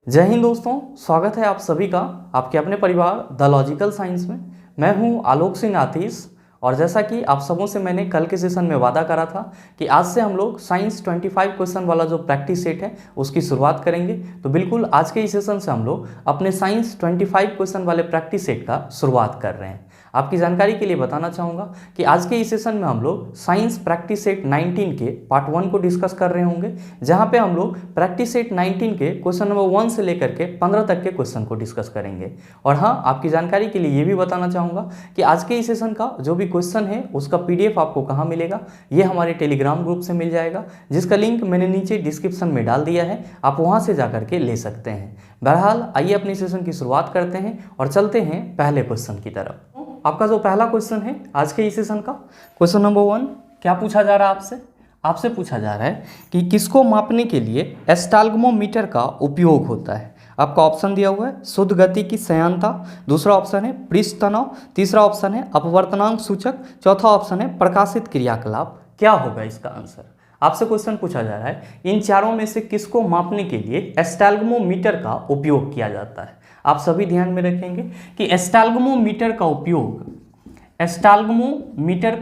जय हिंद दोस्तों, स्वागत है आप सभी का आपके अपने परिवार द लॉजिकल साइंस में। मैं हूं आलोक सिंह आतिश और जैसा कि आप सबों से मैंने कल के सेशन में वादा करा था कि आज से हम लोग साइंस 25 क्वेश्चन वाला जो प्रैक्टिस सेट है उसकी शुरुआत करेंगे। तो बिल्कुल आज के इस सेशन से हम लोग अपने साइंस 25 क्वेश्चन वाले प्रैक्टिस सेट का शुरुआत कर रहे हैं। आपकी जानकारी के लिए बताना चाहूँगा कि आज के इस सेशन में हम लोग साइंस प्रैक्टिस सेट 19 के पार्ट 1 को डिस्कस कर रहे होंगे, जहाँ पे हम लोग प्रैक्टिस सेट 19 के क्वेश्चन नंबर 1 से लेकर के 15 तक के क्वेश्चन को डिस्कस करेंगे। और हाँ, आपकी जानकारी के लिए ये भी बताना चाहूँगा कि आज के इस सेशन का जो भी क्वेश्चन है उसका PDF आपको कहाँ मिलेगा, ये हमारे टेलीग्राम ग्रुप से मिल जाएगा, जिसका लिंक मैंने नीचे डिस्क्रिप्शन में डाल दिया है, आप वहाँ से जा करके ले सकते हैं। बहरहाल आइए अपनी सेशन की शुरुआत करते हैं और चलते हैं पहले क्वेश्चन की तरफ। आपका जो पहला क्वेश्चन है आज के इस सेशन का, क्वेश्चन नंबर 1 क्या पूछा जा रहा है आपसे पूछा जा रहा है कि किसको मापने के लिए एस्टाल्गमोमीटर का उपयोग होता है। आपका ऑप्शन दिया हुआ है शुद्ध गति की सयांता, दूसरा ऑप्शन है पृष्ठ तनाव, तीसरा ऑप्शन है अपवर्तनांक सूचक, चौथा ऑप्शन है प्रकाशित क्रियाकलाप। क्या होगा इसका आंसर? आपसे क्वेश्चन पूछा जा रहा है इन चारों में से किसको मापने के लिए एस्टाल्गमोमीटर का उपयोग किया जाता है। आप सभी ध्यान में रखेंगे कि एस्टाल्गमोमीटर का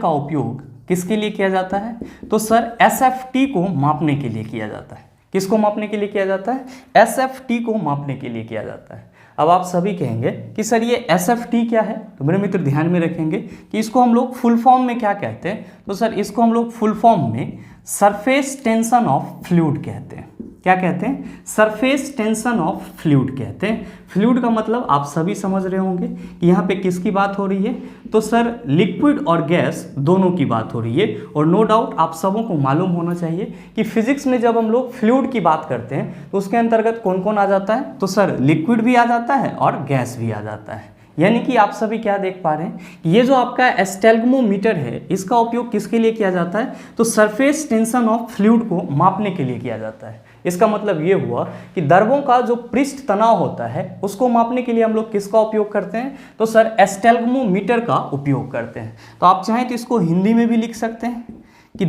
उपयोग किसके लिए किया जाता है? तो सर SFT को मापने के लिए किया जाता है। किसको मापने के लिए किया जाता है? SFT को मापने के लिए किया जाता है। अब आप सभी कहेंगे कि सर ये SFT क्या है? तो मेरे मित्र ध्यान में रखेंगे कि इसको हम लोग फुल फॉर्म में क्या कहते हैं? तो सर इसको हम लोग फुल फॉर्म में सरफेस टेंशन ऑफ फ्लूइड कहते हैं। क्या कहते हैं? सरफेस टेंशन ऑफ फ्लूइड कहते हैं। फ्लूइड का मतलब आप सभी समझ रहे होंगे कि यहाँ पे किसकी बात हो रही है? तो सर लिक्विड और गैस दोनों की बात हो रही है। और नो डाउट आप सबों को मालूम होना चाहिए कि फिजिक्स में जब हम लोग फ्लूइड की बात करते हैं तो उसके अंतर्गत कौन कौन आ जाता है? तो सर लिक्विड भी आ जाता है और गैस भी आ जाता है। यानी कि आप सभी क्या देख पा रहे हैं कि ये जो आपका एस्टाल्गमोमीटर है इसका उपयोग किसके लिए किया जाता है? तो सरफेस टेंशन ऑफ फ्लूइड को मापने के लिए किया जाता है। इसका मतलब ये हुआ कि द्रवों का जो पृष्ठ तनाव होता है उसको मापने के लिए हम लोग किसका उपयोग करते हैं? तो सर एस्टाल्गमोमीटर का उपयोग करते हैं। तो आप चाहें तो इसको हिंदी में भी लिख सकते हैं कि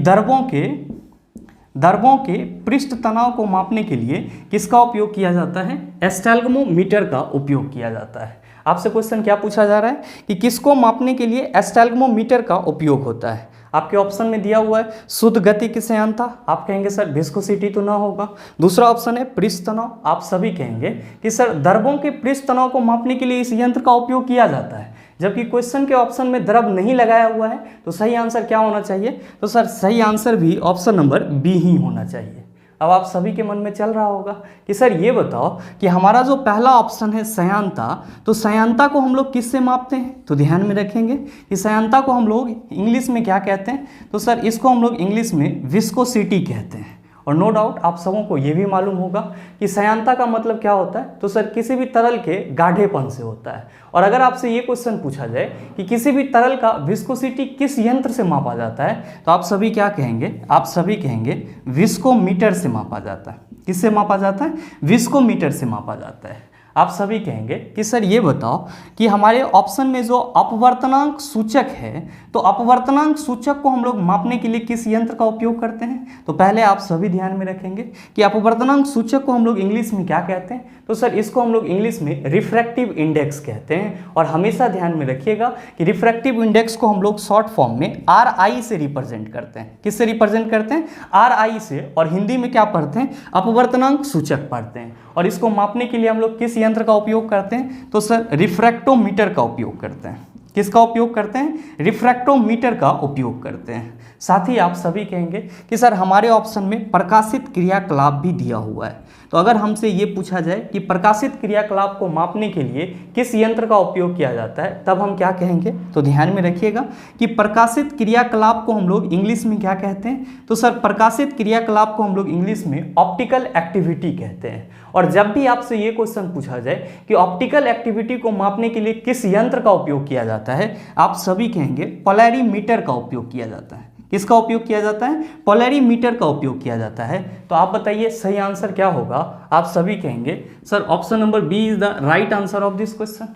द्रवों के पृष्ठ तनाव को मापने के लिए किसका उपयोग किया जाता है? एस्टाल्गमोमीटर का उपयोग किया जाता है। आपसे क्वेश्चन क्या पूछा जा रहा है कि किसको मापने के लिए एस्टाल्गमोमीटर का उपयोग होता है? आपके ऑप्शन में दिया हुआ है शुद्ध गति की सयांता, आप कहेंगे सर विस्कोसिटी तो ना होगा। दूसरा ऑप्शन है पृष्ठ तनाव, आप सभी कहेंगे कि सर द्रवों के पृष्ठ तनाव को मापने के लिए इस यंत्र का उपयोग किया जाता है। जबकि क्वेश्चन के ऑप्शन में द्रव नहीं लगाया हुआ है तो सही आंसर क्या होना चाहिए? तो सर सही आंसर भी ऑप्शन नंबर बी ही होना चाहिए। अब आप सभी के मन में चल रहा होगा कि सर ये बताओ कि हमारा जो पहला ऑप्शन है सयांता, तो सयांता को हम लोग किससे मापते हैं? तो ध्यान में रखेंगे कि सयांता को हम लोग इंग्लिश में क्या कहते हैं? तो सर इसको हम लोग इंग्लिश में विस्कोसिटी कहते हैं। और नो डाउट आप सबों को ये भी मालूम होगा कि सयांता का मतलब क्या होता है? तो सर किसी भी तरल के गाढ़ेपन से होता है। और अगर आपसे ये क्वेश्चन पूछा जाए कि किसी भी तरल का विस्कोसिटी किस यंत्र से मापा जाता है, तो आप सभी क्या कहेंगे? आप सभी कहेंगे विस्कोमीटर से मापा जाता है। किससे मापा जाता है? विस्कोमीटर से मापा जाता है। आप सभी कहेंगे कि सर ये बताओ कि हमारे ऑप्शन में जो अपवर्तनांक सूचक है, तो अपवर्तनांक सूचक को हम लोग मापने के लिए किस यंत्र का उपयोग करते हैं? तो पहले आप सभी ध्यान में रखेंगे कि अपवर्तनांक सूचक को हम लोग इंग्लिश में क्या कहते हैं? तो सर इसको हम लोग इंग्लिश में रिफ्रैक्टिव इंडेक्स कहते हैं। और हमेशा ध्यान में रखिएगा कि रिफ्रैक्टिव इंडेक्स को हम लोग शॉर्ट फॉर्म में RI से रिप्रेजेंट करते हैं। किससे रिप्रेजेंट करते हैं? RI से। और हिंदी में क्या पढ़ते हैं? अपवर्तनांक सूचक पढ़ते हैं। और इसको मापने के लिए हम लोग किस यंत्र का उपयोग करते हैं? तो सर रिफ्रैक्टोमीटर का उपयोग करते हैं। किसका उपयोग करते हैं? रिफ्रैक्टोमीटर का उपयोग करते हैं। साथ ही आप सभी कहेंगे कि सर हमारे ऑप्शन में प्रकाशित क्रियाकलाप भी दिया हुआ है। तो अगर हमसे ये पूछा जाए कि प्रकाशित क्रियाकलाप को मापने के लिए किस यंत्र का उपयोग किया जाता है, तब हम क्या कहेंगे? तो ध्यान में रखिएगा कि प्रकाशित क्रियाकलाप को हम लोग इंग्लिश में क्या कहते हैं? तो सर प्रकाशित क्रियाकलाप को हम लोग इंग्लिश में ऑप्टिकल एक्टिविटी कहते हैं। और जब भी आपसे ये क्वेश्चन पूछा जाए कि ऑप्टिकल एक्टिविटी को मापने के लिए किस यंत्र का उपयोग किया जाता है, आप सभी कहेंगे पोलैरीमीटर का उपयोग किया जाता है। किसका उपयोग किया जाता है? पोलैरीमीटर का उपयोग किया जाता है। तो आप बताइए सही आंसर क्या होगा? आप सभी कहेंगे sir option number B is the right answer of this question.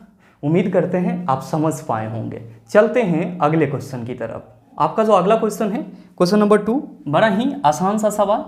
उम्मीद करते हैं आप समझ पाए होंगे। चलते हैं अगले क्वेश्चन की तरफ। आपका जो अगला क्वेश्चन है क्वेश्चन नंबर 2, बड़ा ही आसान सा सवाल।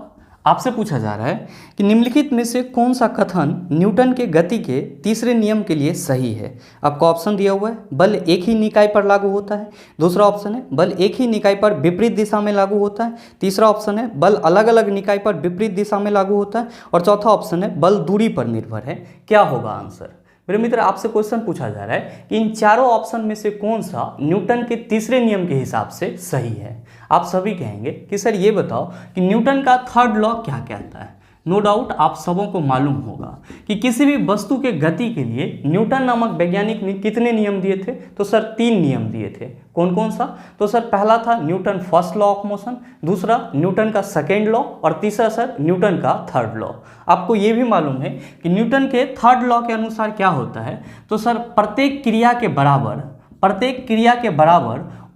आपसे पूछा जा रहा है कि निम्नलिखित में से कौन सा कथन न्यूटन के गति के तीसरे नियम के लिए सही है। आपको ऑप्शन दिया हुआ है, बल एक ही निकाय पर लागू होता है। दूसरा ऑप्शन है बल एक ही निकाय पर विपरीत दिशा में लागू होता है। तीसरा ऑप्शन है बल अलग अलग निकाय पर विपरीत दिशा में लागू होता है। और चौथा ऑप्शन है बल दूरी पर निर्भर है। क्या होगा आंसर? मेरे मित्र, आपसे क्वेश्चन पूछा जा रहा है कि इन चारों ऑप्शन में से कौन सा न्यूटन के तीसरे नियम के हिसाब से सही है। आप सभी कहेंगे कि सर ये बताओ कि न्यूटन का थर्ड लॉ क्या कहता है। नो डाउट आप सबों को मालूम होगा कि किसी भी वस्तु के गति के लिए न्यूटन नामक वैज्ञानिक ने कितने नियम दिए थे। तो सर 3 नियम दिए थे। कौन कौन सा? तो सर पहला था Newton first law of motion, दूसरा न्यूटन का सेकेंड लॉ और तीसरा सर न्यूटन का थर्ड लॉ। आपको ये भी मालूम है कि न्यूटन के थर्ड लॉ के अनुसार क्या होता है। तो सर प्रत्येक क्रिया के बराबर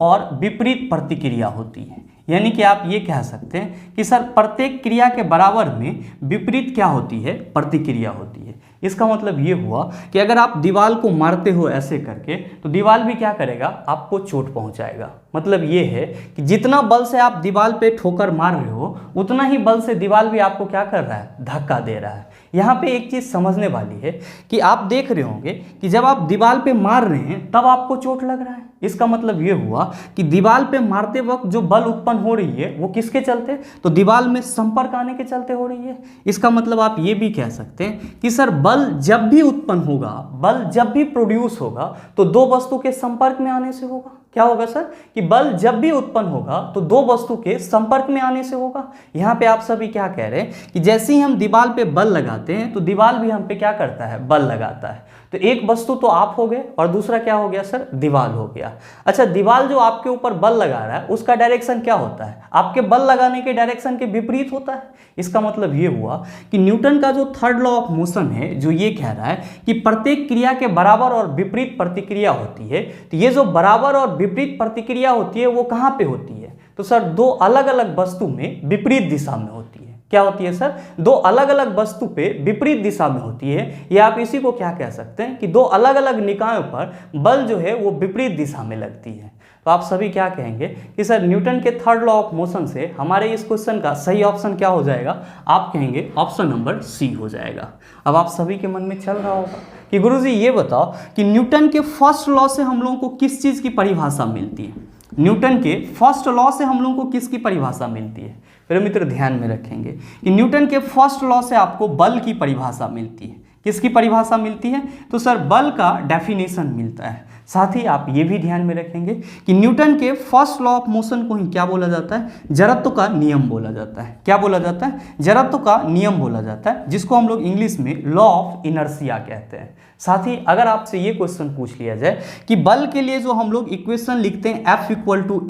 और विपरीत प्रतिक्रिया होती है। यानी कि आप ये कह सकते हैं कि सर प्रत्येक क्रिया के बराबर में विपरीत क्या होती है? प्रतिक्रिया होती है। इसका मतलब ये हुआ कि अगर आप दीवार को मारते हो ऐसे करके तो दीवार भी क्या करेगा? आपको चोट पहुंचाएगा। मतलब ये है कि जितना बल से आप दीवार पे ठोकर मार रहे हो उतना ही बल से दीवार भी आपको क्या कर रहा है? धक्का दे रहा है। यहाँ पे एक चीज़ समझने वाली है कि आप देख रहे होंगे कि जब आप दीवार पे मार रहे हैं तब आपको चोट लग रहा है। इसका मतलब ये हुआ कि दीवार पे मारते वक्त जो बल उत्पन्न हो रही है वो किसके चलते? तो दीवार में संपर्क आने के चलते हो रही है। इसका मतलब आप ये भी कह सकते हैं कि सर बल जब भी उत्पन्न होगा, बल जब भी प्रोड्यूस होगा तो दो वस्तु के संपर्क में आने से होगा। क्या होगा सर? कि बल जब भी उत्पन्न होगा तो दो वस्तु के संपर्क में आने से होगा। यहाँ पे आप सभी क्या कह रहे हैं कि जैसे ही हम दीवार पे बल लगाते हैं तो दीवार भी हम पे क्या करता है? बल लगाता है। तो एक वस्तु तो आप हो गए और दूसरा क्या हो गया सर? दीवार हो गया। अच्छा, दीवार जो आपके ऊपर बल लगा रहा है उसका डायरेक्शन क्या होता है? आपके बल लगाने के डायरेक्शन के विपरीत होता है। इसका मतलब ये हुआ कि न्यूटन का जो थर्ड लॉ ऑफ मोशन है जो ये कह रहा है कि प्रत्येक क्रिया के बराबर और विपरीत प्रतिक्रिया होती है। तो ये जो बराबर और विपरीत प्रतिक्रिया होती है वो कहाँ पे होती है? तो सर दो अलग अलग वस्तु में विपरीत दिशा में होती है। क्या होती है सर? दो अलग अलग वस्तु पे विपरीत दिशा में होती है। या आप इसी को क्या कह सकते हैं कि दो अलग अलग निकायों पर बल जो है वो विपरीत दिशा में लगती है। तो आप सभी क्या कहेंगे कि सर न्यूटन के थर्ड लॉ ऑफ मोशन से हमारे इस क्वेश्चन का सही ऑप्शन क्या हो जाएगा? आप कहेंगे ऑप्शन नंबर सी हो जाएगा। अब आप सभी के मन में चल रहा होगा कि गुरुजी ये बताओ कि न्यूटन के फर्स्ट लॉ से हम लोगों को किस चीज़ की परिभाषा मिलती है? न्यूटन के फर्स्ट लॉ से हम लोगों को किसकी परिभाषा मिलती है? मेरे मित्र ध्यान में रखेंगे कि न्यूटन के फर्स्ट लॉ से आपको बल की परिभाषा मिलती है। किसकी परिभाषा मिलती है? तो सर बल का डेफिनेशन मिलता है। साथ ही आप ये भी ध्यान में रखेंगे कि न्यूटन के फर्स्ट लॉ ऑफ मोशन को ही क्या बोला जाता है? जड़त्व का नियम बोला जाता है। क्या बोला जाता है? जड़त्व का नियम बोला जाता है, जिसको हम लोग इंग्लिश में लॉ ऑफ इनर्शिया कहते हैं। साथ ही अगर आपसे ये क्वेश्चन पूछ लिया जाए कि बल के लिए जो हम लोग इक्वेशन लिखते हैं F =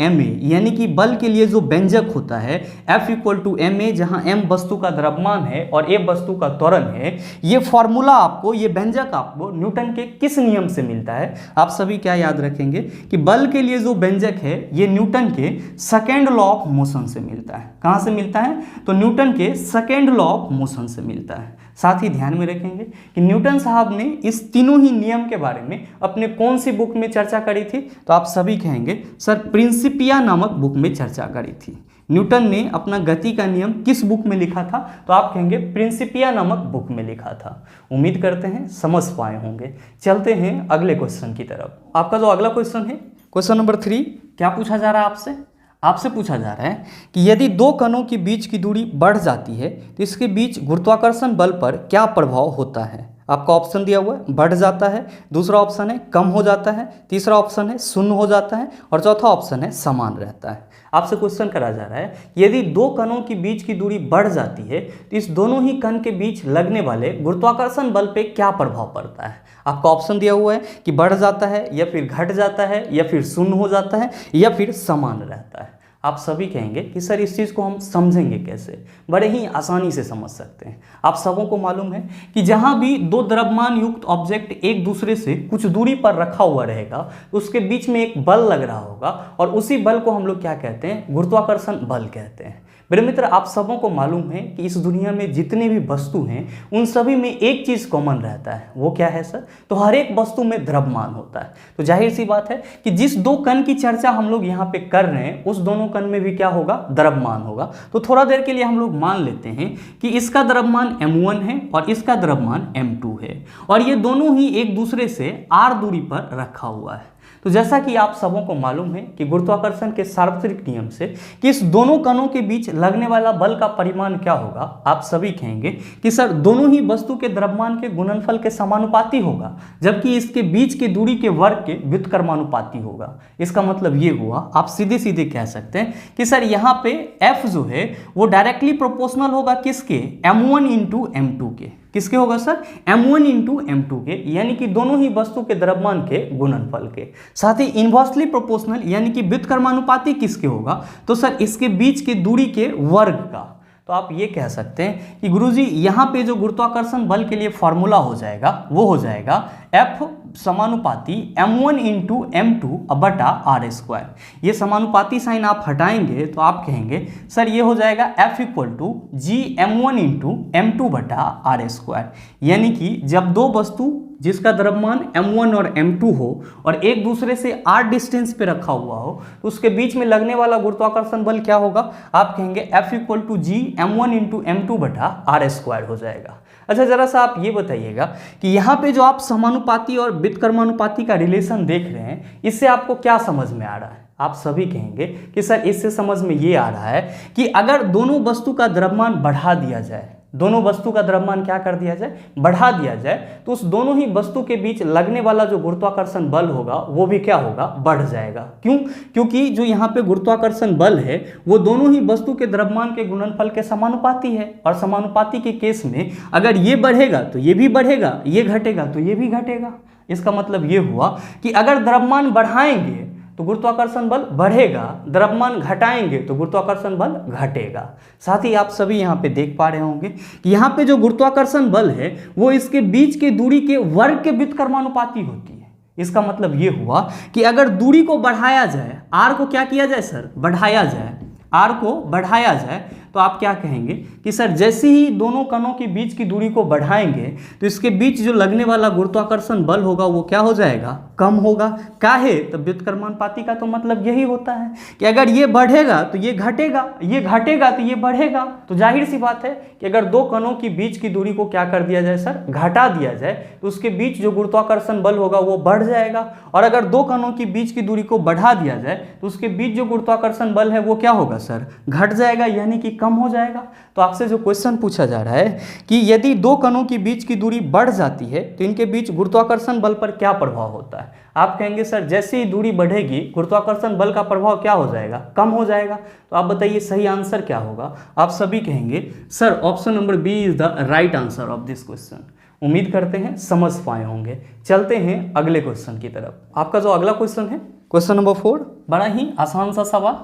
ma, यानी कि बल के लिए जो व्यंजक होता है F = ma, जहां m वस्तु का द्रव्यमान है और a वस्तु का त्वरण है, ये फॉर्मूला आपको, ये व्यंजक आपको न्यूटन के किस नियम से मिलता है? आप सभी क्या याद रखेंगे कि बल के लिए जो व्यंजक है ये न्यूटन के सेकेंड लॉ ऑफ मोशन से मिलता है। कहां से मिलता है? तो न्यूटन के सेकेंड लॉ ऑफ मोशन से मिलता है। साथ ही ध्यान में रखेंगे कि न्यूटन साहब ने इस तीनों ही नियम के बारे में अपने कौन सी बुक में चर्चा करी थी? तो आप सभी कहेंगे सर प्रिंसिपिया नामक बुक में चर्चा करी थी। न्यूटन ने अपना गति का नियम किस बुक में लिखा था? तो आप कहेंगे प्रिंसिपिया नामक बुक में लिखा था। उम्मीद करते हैं समझ पाए होंगे। चलते हैं अगले क्वेश्चन की तरफ। आपका जो अगला क्वेश्चन है, क्वेश्चन नंबर 3, क्या पूछा जा रहा है आपसे? आपसे पूछा जा रहा है कि यदि दो कणों के बीच की दूरी बढ़ जाती है तो इसके बीच गुरुत्वाकर्षण बल पर क्या प्रभाव होता है? आपका ऑप्शन दिया हुआ है, बढ़ जाता है, दूसरा ऑप्शन है कम हो जाता है, तीसरा ऑप्शन है शून्य हो जाता है और चौथा ऑप्शन है समान रहता है। आपसे क्वेश्चन करा जा रहा है यदि दो कणों के बीच की दूरी बढ़ जाती है तो इस दोनों ही कण के बीच लगने वाले गुरुत्वाकर्षण बल पे क्या प्रभाव पड़ता है? आपका ऑप्शन दिया हुआ है कि बढ़ जाता है या फिर घट जाता है या फिर शून्य हो जाता है या फिर समान रहता है। आप सभी कहेंगे कि सर इस चीज़ को हम समझेंगे कैसे? बड़े ही आसानी से समझ सकते हैं। आप सबों को मालूम है कि जहाँ भी दो द्रव्यमान युक्त ऑब्जेक्ट एक दूसरे से कुछ दूरी पर रखा हुआ रहेगा तो उसके बीच में एक बल लग रहा होगा और उसी बल को हम लोग क्या कहते हैं? गुरुत्वाकर्षण बल कहते हैं। मेरे मित्र, आप सबों को मालूम है कि इस दुनिया में जितने भी वस्तु हैं उन सभी में एक चीज कॉमन रहता है। वो क्या है सर? तो हर एक वस्तु में द्रव्यमान होता है। तो जाहिर सी बात है कि जिस दो कण की चर्चा हम लोग यहाँ पे कर रहे हैं उस दोनों कण में भी क्या होगा? द्रव्यमान होगा। तो थोड़ा देर के लिए हम लोग मान लेते हैं कि इसका द्रव्यमान m1 है और इसका द्रव्यमान m2 है और ये दोनों ही एक दूसरे से r दूरी पर रखा हुआ है। तो जैसा कि आप सबों को मालूम है कि गुरुत्वाकर्षण के सार्वत्रिक नियम से कि इस दोनों कणों के बीच लगने वाला बल का परिमाण क्या होगा? आप सभी कहेंगे कि सर दोनों ही वस्तु के द्रव्यमान के गुणनफल के समानुपाती होगा, जबकि इसके बीच की दूरी के वर्ग के व्युत्क्रमानुपाती होगा। इसका मतलब ये हुआ, आप सीधे सीधे कह सकते हैं कि सर यहाँ पे F जो है वो डायरेक्टली प्रोपोर्शनल होगा किसके? m1 इंटू m2 के। किसके होगा सर? m1 इंटू m2 के, यानी कि दोनों ही वस्तु के द्रव्यमान के गुणनफल के। साथ ही इनवर्सली प्रोपोर्शनल यानी कि व्युत्क्रमानुपाती किसके होगा? तो सर इसके बीच की दूरी के वर्ग का। तो आप ये कह सकते हैं कि गुरुजी यहाँ पे जो गुरुत्वाकर्षण बल के लिए फॉर्मूला हो जाएगा वो हो जाएगा F समानुपाती m1 इंटू m2 बटा आर स्क्वायर। ये समानुपाती साइन आप हटाएंगे तो आप कहेंगे सर ये हो जाएगा F equal to G m1 into m2 बटा आर स्क्वायर। यानी कि जब दो वस्तु जिसका द्रव्यमान m1 और m2 हो और एक दूसरे से r डिस्टेंस पे रखा हुआ हो तो उसके बीच में लगने वाला गुरुत्वाकर्षण बल क्या होगा? आप कहेंगे F equal to G m1 into m2 बटा आर स्क्वायर हो जाएगा। अच्छा, जरा सा आप ये बताइएगा कि यहाँ पे जो आप समानुपाती और व्युत्क्रमानुपाती का रिलेशन देख रहे हैं इससे आपको क्या समझ में आ रहा है? आप सभी कहेंगे कि सर इससे समझ में ये आ रहा है कि अगर दोनों वस्तु का द्रव्यमान बढ़ा दिया जाए, दोनों वस्तु का द्रव्यमान क्या कर दिया जाए? बढ़ा दिया जाए, तो उस दोनों ही वस्तु के बीच लगने वाला जो गुरुत्वाकर्षण बल होगा वो भी क्या होगा? बढ़ जाएगा। क्यों? क्योंकि जो यहाँ पे गुरुत्वाकर्षण बल है वो दोनों ही वस्तु के द्रव्यमान के गुणनफल के समानुपाती है और समानुपाती के केस में अगर ये बढ़ेगा तो ये भी बढ़ेगा, ये घटेगा तो ये भी घटेगा। इसका मतलब ये हुआ कि अगर द्रव्यमान बढ़ाएंगे तो गुरुत्वाकर्षण बल बढ़ेगा, द्रव्यमान घटाएंगे तो गुरुत्वाकर्षण बल घटेगा। साथ ही आप सभी यहाँ पे देख पा रहे होंगे कि यहाँ पे जो गुरुत्वाकर्षण बल है वो इसके बीच की दूरी के वर्ग के व्युत्क्रमानुपाती होती है। इसका मतलब ये हुआ कि अगर दूरी को बढ़ाया जाए, r को क्या किया जाए सर? बढ़ाया जाए, r को बढ़ाया जाए तो आप क्या कहेंगे कि सर जैसे ही दोनों कणों के बीच की दूरी को बढ़ाएंगे तो इसके बीच जो लगने वाला गुरुत्वाकर्षण बल होगा वो क्या हो जाएगा? कम होगा। काहे? तो व्युत्क्रमानुपाती का तो मतलब यही होता है कि अगर ये बढ़ेगा तो ये घटेगा, ये घटेगा तो ये बढ़ेगा। तो जाहिर सी बात है कि अगर दो कणों के बीच की दूरी को क्या कर दिया जाए सर? घटा दिया जाए तो उसके बीच जो गुरुत्वाकर्षण बल होगा वो बढ़ जाएगा। और अगर दो कणों के बीच की दूरी को बढ़ा दिया जाए तो उसके बीच जो गुरुत्वाकर्षण बल है वो क्या होगा सर? घट जाएगा, यानी कि कम हो जाएगा। तो आपसे जो क्वेश्चन पूछा जा रहा है कि यदि दो कणों के बीच की दूरी बढ़ जाती है तो इनके बीच गुरुत्वाकर्षण बल पर क्या प्रभाव होता है? आप कहेंगे सर जैसे ही दूरी बढ़ेगी गुरुत्वाकर्षण बल का प्रभाव क्या हो जाएगा? कम हो जाएगा। तो आप बताइए सही आंसर क्या होगा? आप सभी कहेंगे sir option number B is the right answer of this question. उम्मीद करते हैं समझ पाए होंगे। चलते हैं अगले क्वेश्चन की तरफ। आपका जो अगला क्वेश्चन है क्वेश्चन नंबर 4, बड़ा ही आसान सा सवाल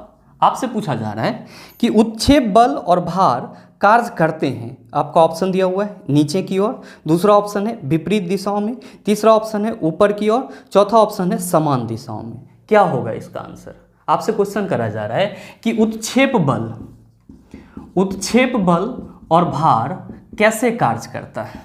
आपसे पूछा जा रहा है कि उत्क्षेप बल और भार कार्य करते हैं। आपका ऑप्शन दिया हुआ है नीचे की ओर, दूसरा ऑप्शन है विपरीत दिशाओं में, तीसरा ऑप्शन है ऊपर की ओर, चौथा ऑप्शन है समान दिशाओं में। क्या होगा इसका आंसर? आपसे क्वेश्चन करा जा रहा है कि उत्क्षेप बल और भार कैसे कार्य करता है।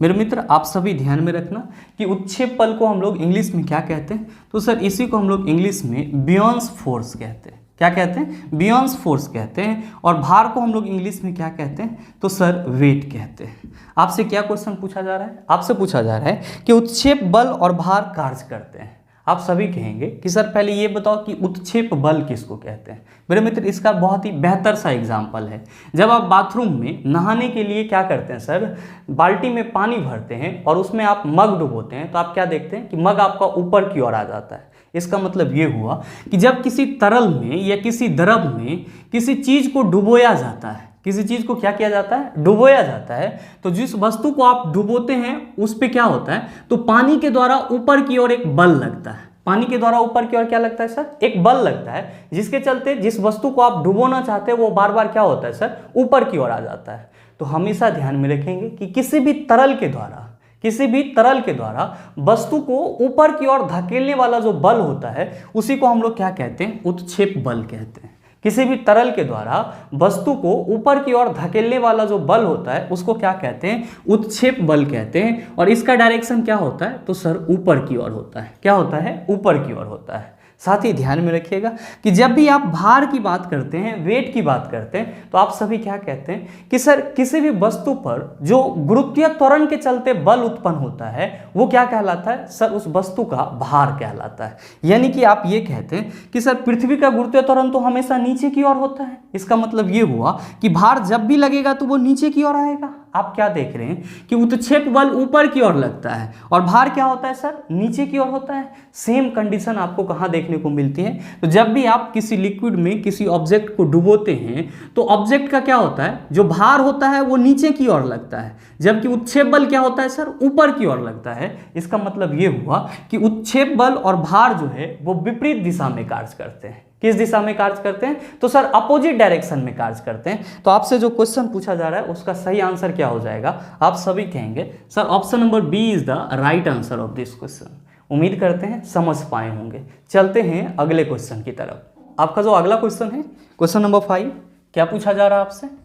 मेरे मित्र आप सभी ध्यान में रखना कि उत्क्षेप बल को हम लोग इंग्लिश में क्या कहते हैं? तो सर इसी को हम लोग इंग्लिश में बियॉन्ड फोर्स कहते हैं। क्या कहते हैं? बियॉन्ड फोर्स कहते हैं। और भार को हम लोग इंग्लिश में क्या कहते हैं? तो सर वेट कहते हैं। आपसे क्या क्वेश्चन पूछा जा रहा है? आपसे पूछा जा रहा है कि उत्क्षेप बल और भार कार्य करते हैं। आप सभी कहेंगे कि सर पहले ये बताओ कि उत्क्षेप बल किसको कहते हैं। मेरे मित्र इसका बहुत ही बेहतर सा एग्जाम्पल है। जब आप बाथरूम में नहाने के लिए क्या करते हैं सर? बाल्टी में पानी भरते हैं और उसमें आप मग डुबोते हैं तो आप क्या देखते हैं कि मग आपका ऊपर की ओर आ जाता है। इसका मतलब ये हुआ कि जब किसी तरल में या किसी द्रव में किसी चीज को डुबोया जाता है, किसी चीज को क्या किया जाता है? डुबोया जाता है। तो जिस वस्तु को आप डुबोते हैं उस पे क्या होता है? तो पानी के द्वारा ऊपर की ओर एक बल लगता है। पानी के द्वारा ऊपर की ओर क्या लगता है सर? एक बल लगता है, जिसके चलते जिस वस्तु को आप डुबोना चाहते हैं वो बार बार क्या होता है सर? ऊपर की ओर आ जाता है। तो हमेशा ध्यान में रखेंगे कि किसी भी तरल के द्वारा वस्तु को ऊपर की ओर धकेलने वाला जो बल होता है उसी को हम लोग क्या कहते हैं? उत्क्षेप बल कहते हैं। किसी भी तरल के द्वारा वस्तु को ऊपर की ओर धकेलने वाला जो बल होता है उसको क्या कहते हैं, उत्क्षेप बल कहते हैं। और इसका डायरेक्शन क्या होता है, तो सर ऊपर की ओर होता है। क्या होता है, ऊपर की ओर होता है। साथ ही ध्यान में रखिएगा कि जब भी आप भार की बात करते हैं, वेट की बात करते हैं, तो आप सभी क्या कहते हैं कि सर किसी भी वस्तु पर जो गुरुत्वीय त्वरण के चलते बल उत्पन्न होता है वो क्या कहलाता है, सर उस वस्तु का भार कहलाता है। यानी कि आप ये कहते हैं कि सर पृथ्वी का गुरुत्वीय त्वरण तो हमेशा नीचे की ओर होता है, इसका मतलब ये हुआ कि भार जब भी लगेगा तो वो नीचे की ओर आएगा। आप क्या देख रहे हैं कि उत्क्षेप बल ऊपर की ओर लगता है और भार क्या होता है सर, नीचे की ओर होता है। सेम कंडीशन आपको कहाँ देखने को मिलती है, तो जब भी आप किसी लिक्विड में किसी ऑब्जेक्ट को डुबोते हैं तो ऑब्जेक्ट का क्या होता है, जो भार होता है वो नीचे की ओर लगता है, जबकि उत्क्षेप बल क्या होता है सर, ऊपर की ओर लगता है। इसका मतलब ये हुआ कि उत्क्षेप बल और भार जो है वो विपरीत दिशा में कार्य करते हैं। किस दिशा में कार्य करते हैं, तो सर अपोजिट डायरेक्शन में कार्य करते हैं। तो आपसे जो क्वेश्चन पूछा जा रहा है उसका सही आंसर क्या हो जाएगा, आप सभी कहेंगे sir option number B is the right answer of this question. उम्मीद करते हैं समझ पाए होंगे। चलते हैं अगले क्वेश्चन की तरफ। आपका जो अगला क्वेश्चन है, क्वेश्चन नंबर 5, क्या पूछा जा रहा है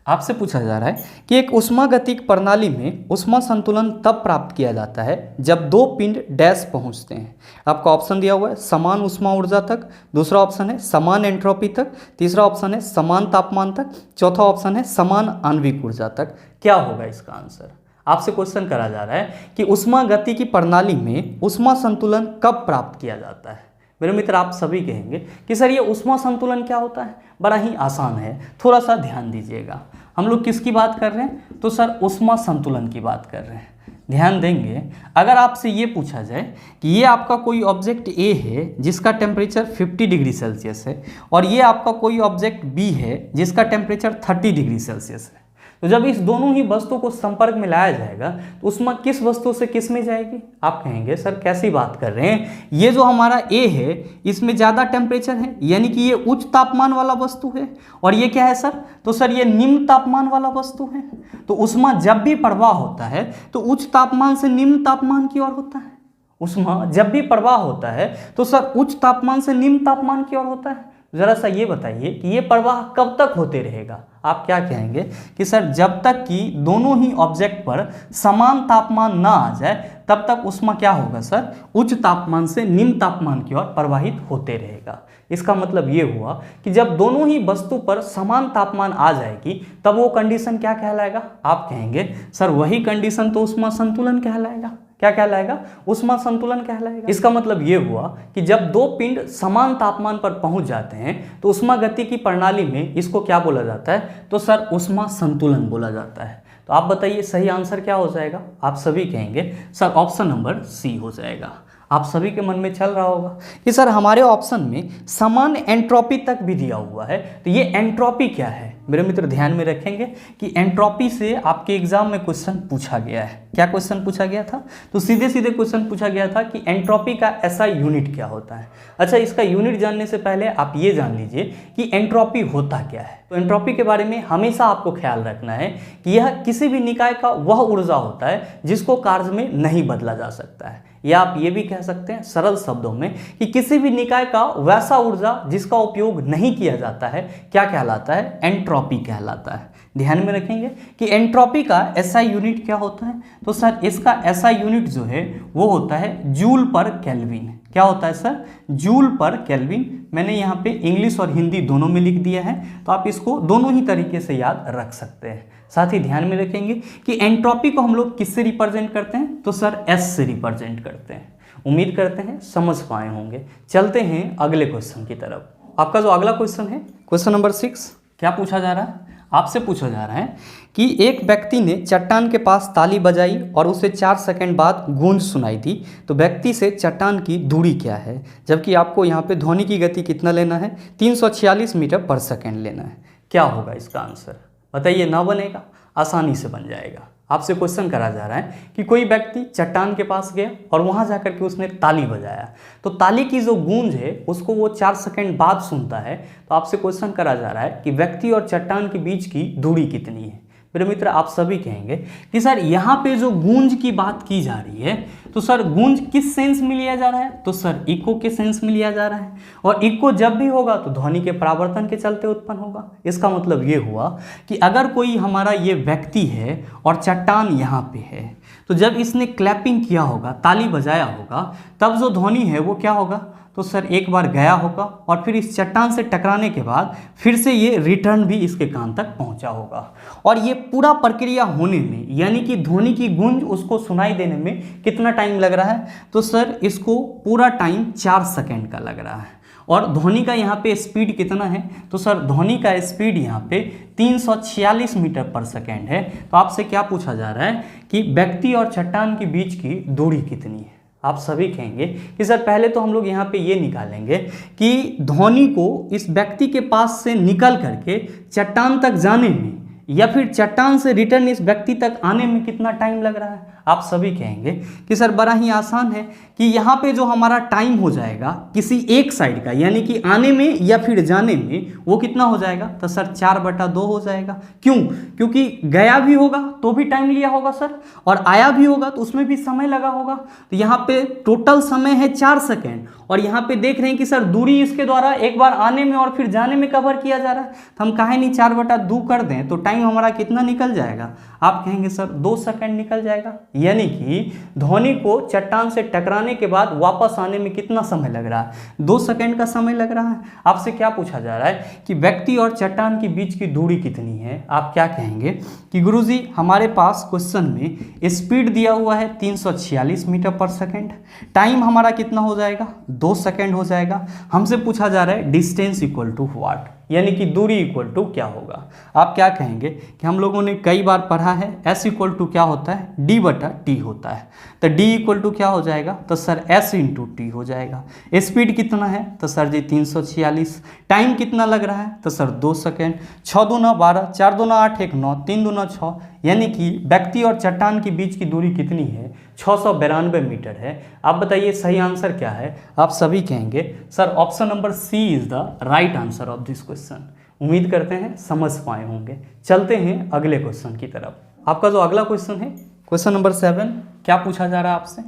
आपसे पूछा जा रहा है कि एक उष्मागतिक प्रणाली में ऊष्मा संतुलन तब प्राप्त किया जाता है जब दो पिंड डैश पहुंचते हैं। आपका ऑप्शन दिया हुआ है समान ऊष्मा ऊर्जा तक, दूसरा ऑप्शन है समान एंट्रोपी तक, तीसरा ऑप्शन है समान तापमान तक, चौथा ऑप्शन है समान आणविक ऊर्जा तक। क्या होगा इसका आंसर। आपसे क्वेश्चन करा जा रहा है कि उष्मागतिकी प्रणाली में ऊष्मा संतुलन कब प्राप्त किया जाता है। मेरे मित्र आप सभी कहेंगे कि सर ये ऊष्मा संतुलन क्या होता है, बड़ा ही आसान है, थोड़ा सा ध्यान दीजिएगा। हम लोग किसकी बात कर रहे हैं, तो सर ऊष्मा संतुलन की बात कर रहे हैं। ध्यान देंगे, अगर आपसे ये पूछा जाए कि ये आपका कोई ऑब्जेक्ट ए है जिसका टेम्परेचर 50 डिग्री सेल्सियस है और ये आपका कोई ऑब्जेक्ट बी है जिसका टेम्परेचर 30 डिग्री सेल्सियस है, तो जब इस दोनों ही वस्तु को संपर्क में लाया जाएगा तो उसमें किस वस्तु से किस में जाएगी। आप कहेंगे सर कैसी बात कर रहे हैं, ये जो हमारा ए है इसमें ज़्यादा टेम्परेचर है, यानी कि ये उच्च तापमान वाला वस्तु है, और ये क्या है सर, तो सर ये निम्न तापमान वाला वस्तु है। तो ऊष्मा जब भी प्रवाह होता है तो उच्च तापमान से निम्न तापमान की ओर होता है। ऊष्मा जब भी प्रवाह होता है तो सर उच्च तापमान से निम्न तापमान की ओर होता है। जरा सा ये बताइए कि ये प्रवाह कब तक होते रहेगा। आप क्या कहेंगे कि सर जब तक कि दोनों ही ऑब्जेक्ट पर समान तापमान ना आ जाए तब तक ऊष्मा क्या होगा सर, उच्च तापमान से निम्न तापमान की ओर प्रवाहित होते रहेगा। इसका मतलब ये हुआ कि जब दोनों ही वस्तु पर समान तापमान आ जाएगी तब वो कंडीशन क्या कहलाएगा। आप कहेंगे सर वही कंडीशन तो ऊष्मा संतुलन कहलाएगा। क्या कहलाएगा, ऊष्मा संतुलन कहलाएगा। इसका मतलब ये हुआ कि जब दो पिंड समान तापमान पर पहुंच जाते हैं तो उष्मागतिकी प्रणाली में इसको क्या बोला जाता है, तो सर ऊष्मा संतुलन बोला जाता है। तो आप बताइए सही आंसर क्या हो जाएगा। आप सभी कहेंगे सर ऑप्शन नंबर सी हो जाएगा। आप सभी के मन में चल रहा होगा कि सर हमारे ऑप्शन में समान एंट्रोपी तक भी दिया हुआ है, तो ये एंट्रोपी क्या है। मेरे मित्र ध्यान में रखेंगे कि एंट्रोपी से आपके एग्जाम में क्वेश्चन पूछा गया है। क्या क्वेश्चन पूछा गया था, तो सीधे सीधे क्वेश्चन पूछा गया था कि एंट्रोपी का ऐसा यूनिट क्या होता है। अच्छा, इसका यूनिट जानने से पहले आप ये जान लीजिए कि एंट्रोपी होता क्या है। तो एंट्रोपी के बारे में हमेशा आपको ख्याल रखना है कि यह किसी भी निकाय का वह ऊर्जा होता है जिसको कार्य में नहीं बदला जा सकता है, या आप ये भी कह सकते हैं सरल शब्दों में कि किसी भी निकाय का वैसा ऊर्जा जिसका उपयोग नहीं किया जाता है क्या कहलाता है, एंट्रोपी कहलाता है। ध्यान में रखेंगे कि एंट्रोपी का एसआई यूनिट क्या होता है, तो सर इसका एसआई यूनिट जो है वो होता है जूल पर केल्विन। क्या होता है सर, जूल पर केल्विन। मैंने यहाँ पे इंग्लिश और हिंदी दोनों में लिख दिया है, तो आप इसको दोनों ही तरीके से याद रख सकते हैं। साथ ही ध्यान में रखेंगे कि एंट्रोपी को हम लोग किससे रिप्रेजेंट करते हैं, तो सर एस से रिप्रेजेंट करते हैं। उम्मीद करते हैं समझ पाए होंगे। चलते हैं अगले क्वेश्चन की तरफ। आपका जो अगला क्वेश्चन है, क्वेश्चन नंबर 6, क्या पूछा जा रहा है, आपसे पूछा जा रहा है कि एक व्यक्ति ने चट्टान के पास ताली बजाई और उसे 4 सेकंड बाद गूंज सुनाई दी, तो व्यक्ति से चट्टान की दूरी क्या है, जबकि आपको यहाँ पे ध्वनि की गति कितना लेना है, 346 मीटर पर सेकंड लेना है। क्या होगा इसका आंसर, बताइए। ना बनेगा, आसानी से बन जाएगा। आपसे क्वेश्चन करा जा रहा है कि कोई व्यक्ति चट्टान के पास गया और वहां जाकर के उसने ताली बजाया, तो ताली की जो गूंज है उसको वो 4 सेकंड बाद सुनता है। तो आपसे क्वेश्चन करा जा रहा है कि व्यक्ति और चट्टान के बीच की दूरी कितनी है। मेरे मित्र आप सभी कहेंगे कि सर यहाँ पे जो गूंज की बात की जा रही है तो सर गूंज किस सेंस में लिया जा रहा है, तो सर इको के सेंस में लिया जा रहा है। और इको जब भी होगा तो ध्वनि के परावर्तन के चलते उत्पन्न होगा। इसका मतलब ये हुआ कि अगर कोई हमारा ये व्यक्ति है और चट्टान यहाँ पे है, तो जब इसने क्लैपिंग किया होगा, ताली बजाया होगा, तब जो ध्वनि है वो क्या होगा, तो सर एक बार गया होगा और फिर इस चट्टान से टकराने के बाद फिर से ये रिटर्न भी इसके कान तक पहुंचा होगा। और ये पूरा प्रक्रिया होने में, यानी कि ध्वनि की गूंज उसको सुनाई देने में कितना टाइम लग रहा है, तो सर इसको पूरा टाइम 4 सेकंड का लग रहा है। और ध्वनि का यहाँ पे स्पीड कितना है, तो सर ध्वनि का स्पीड यहाँ पे 346 मीटर पर सेकेंड है। तो आपसे क्या पूछा जा रहा है कि व्यक्ति और चट्टान के बीच की दूरी कितनी है। आप सभी कहेंगे कि सर पहले तो हम लोग यहाँ पे ये निकालेंगे कि ध्वनि को इस व्यक्ति के पास से निकल करके चट्टान तक जाने में या फिर चट्टान से रिटर्न इस व्यक्ति तक आने में कितना टाइम लग रहा है। आप सभी कहेंगे कि सर बड़ा ही आसान है कि यहाँ पे जो हमारा टाइम हो जाएगा किसी एक साइड का, यानी कि आने में या फिर जाने में, वो कितना हो जाएगा, तो सर 4/2 हो जाएगा। क्यों, क्योंकि गया भी होगा तो भी टाइम लिया होगा सर, और आया भी होगा तो उसमें भी समय लगा होगा। तो यहाँ पे टोटल समय है 4 सेकेंड, और यहाँ पे देख रहे हैं कि सर दूरी इसके द्वारा एक बार आने में और फिर जाने में कवर किया जा रहा है, तो हम काहे नहीं 4/2 कर दें, तो टाइम हमारा कितना निकल जाएगा। आप कहेंगे सर 2 सेकंड निकल जाएगा, यानी कि ध्वनि को चट्टान से टकराने के बाद वापस आने में कितना समय लग रहा है, 2 सेकंड का समय लग रहा है। आपसे क्या पूछा जा रहा है कि व्यक्ति और चट्टान के बीच की दूरी कितनी है। आप क्या कहेंगे कि गुरुजी हमारे पास क्वेश्चन में स्पीड दिया हुआ है 346 मीटर पर सेकेंड, टाइम हमारा कितना हो जाएगा, 2 सेकंड हो जाएगा। हमसे पूछा जा रहा है डिस्टेंस इक्वल टू व्हाट, यानी कि दूरी इक्वल टू क्या होगा। आप क्या कहेंगे कि हम लोगों ने कई बार पढ़ा है S इक्वल टू क्या होता है, D/T होता है। तो D इक्वल टू क्या हो जाएगा, तो सर S × T हो जाएगा। स्पीड कितना है, तो सर जी 346। टाइम कितना लग रहा है, तो सर 2 सेकेंड। 6 दूना 12, 4 दूना 8, 1 9, 3 दूना 6, यानी कि व्यक्ति और चट्टान के बीच की दूरी कितनी है, 692 मीटर है। आप बताइए सही आंसर क्या है। आप सभी कहेंगे sir option number C is the right answer of this question. उम्मीद करते हैं समझ पाए होंगे। चलते हैं अगले क्वेश्चन की तरफ। आपका जो अगला क्वेश्चन है, क्वेश्चन नंबर 7, क्या पूछा जा रहा है आपसे।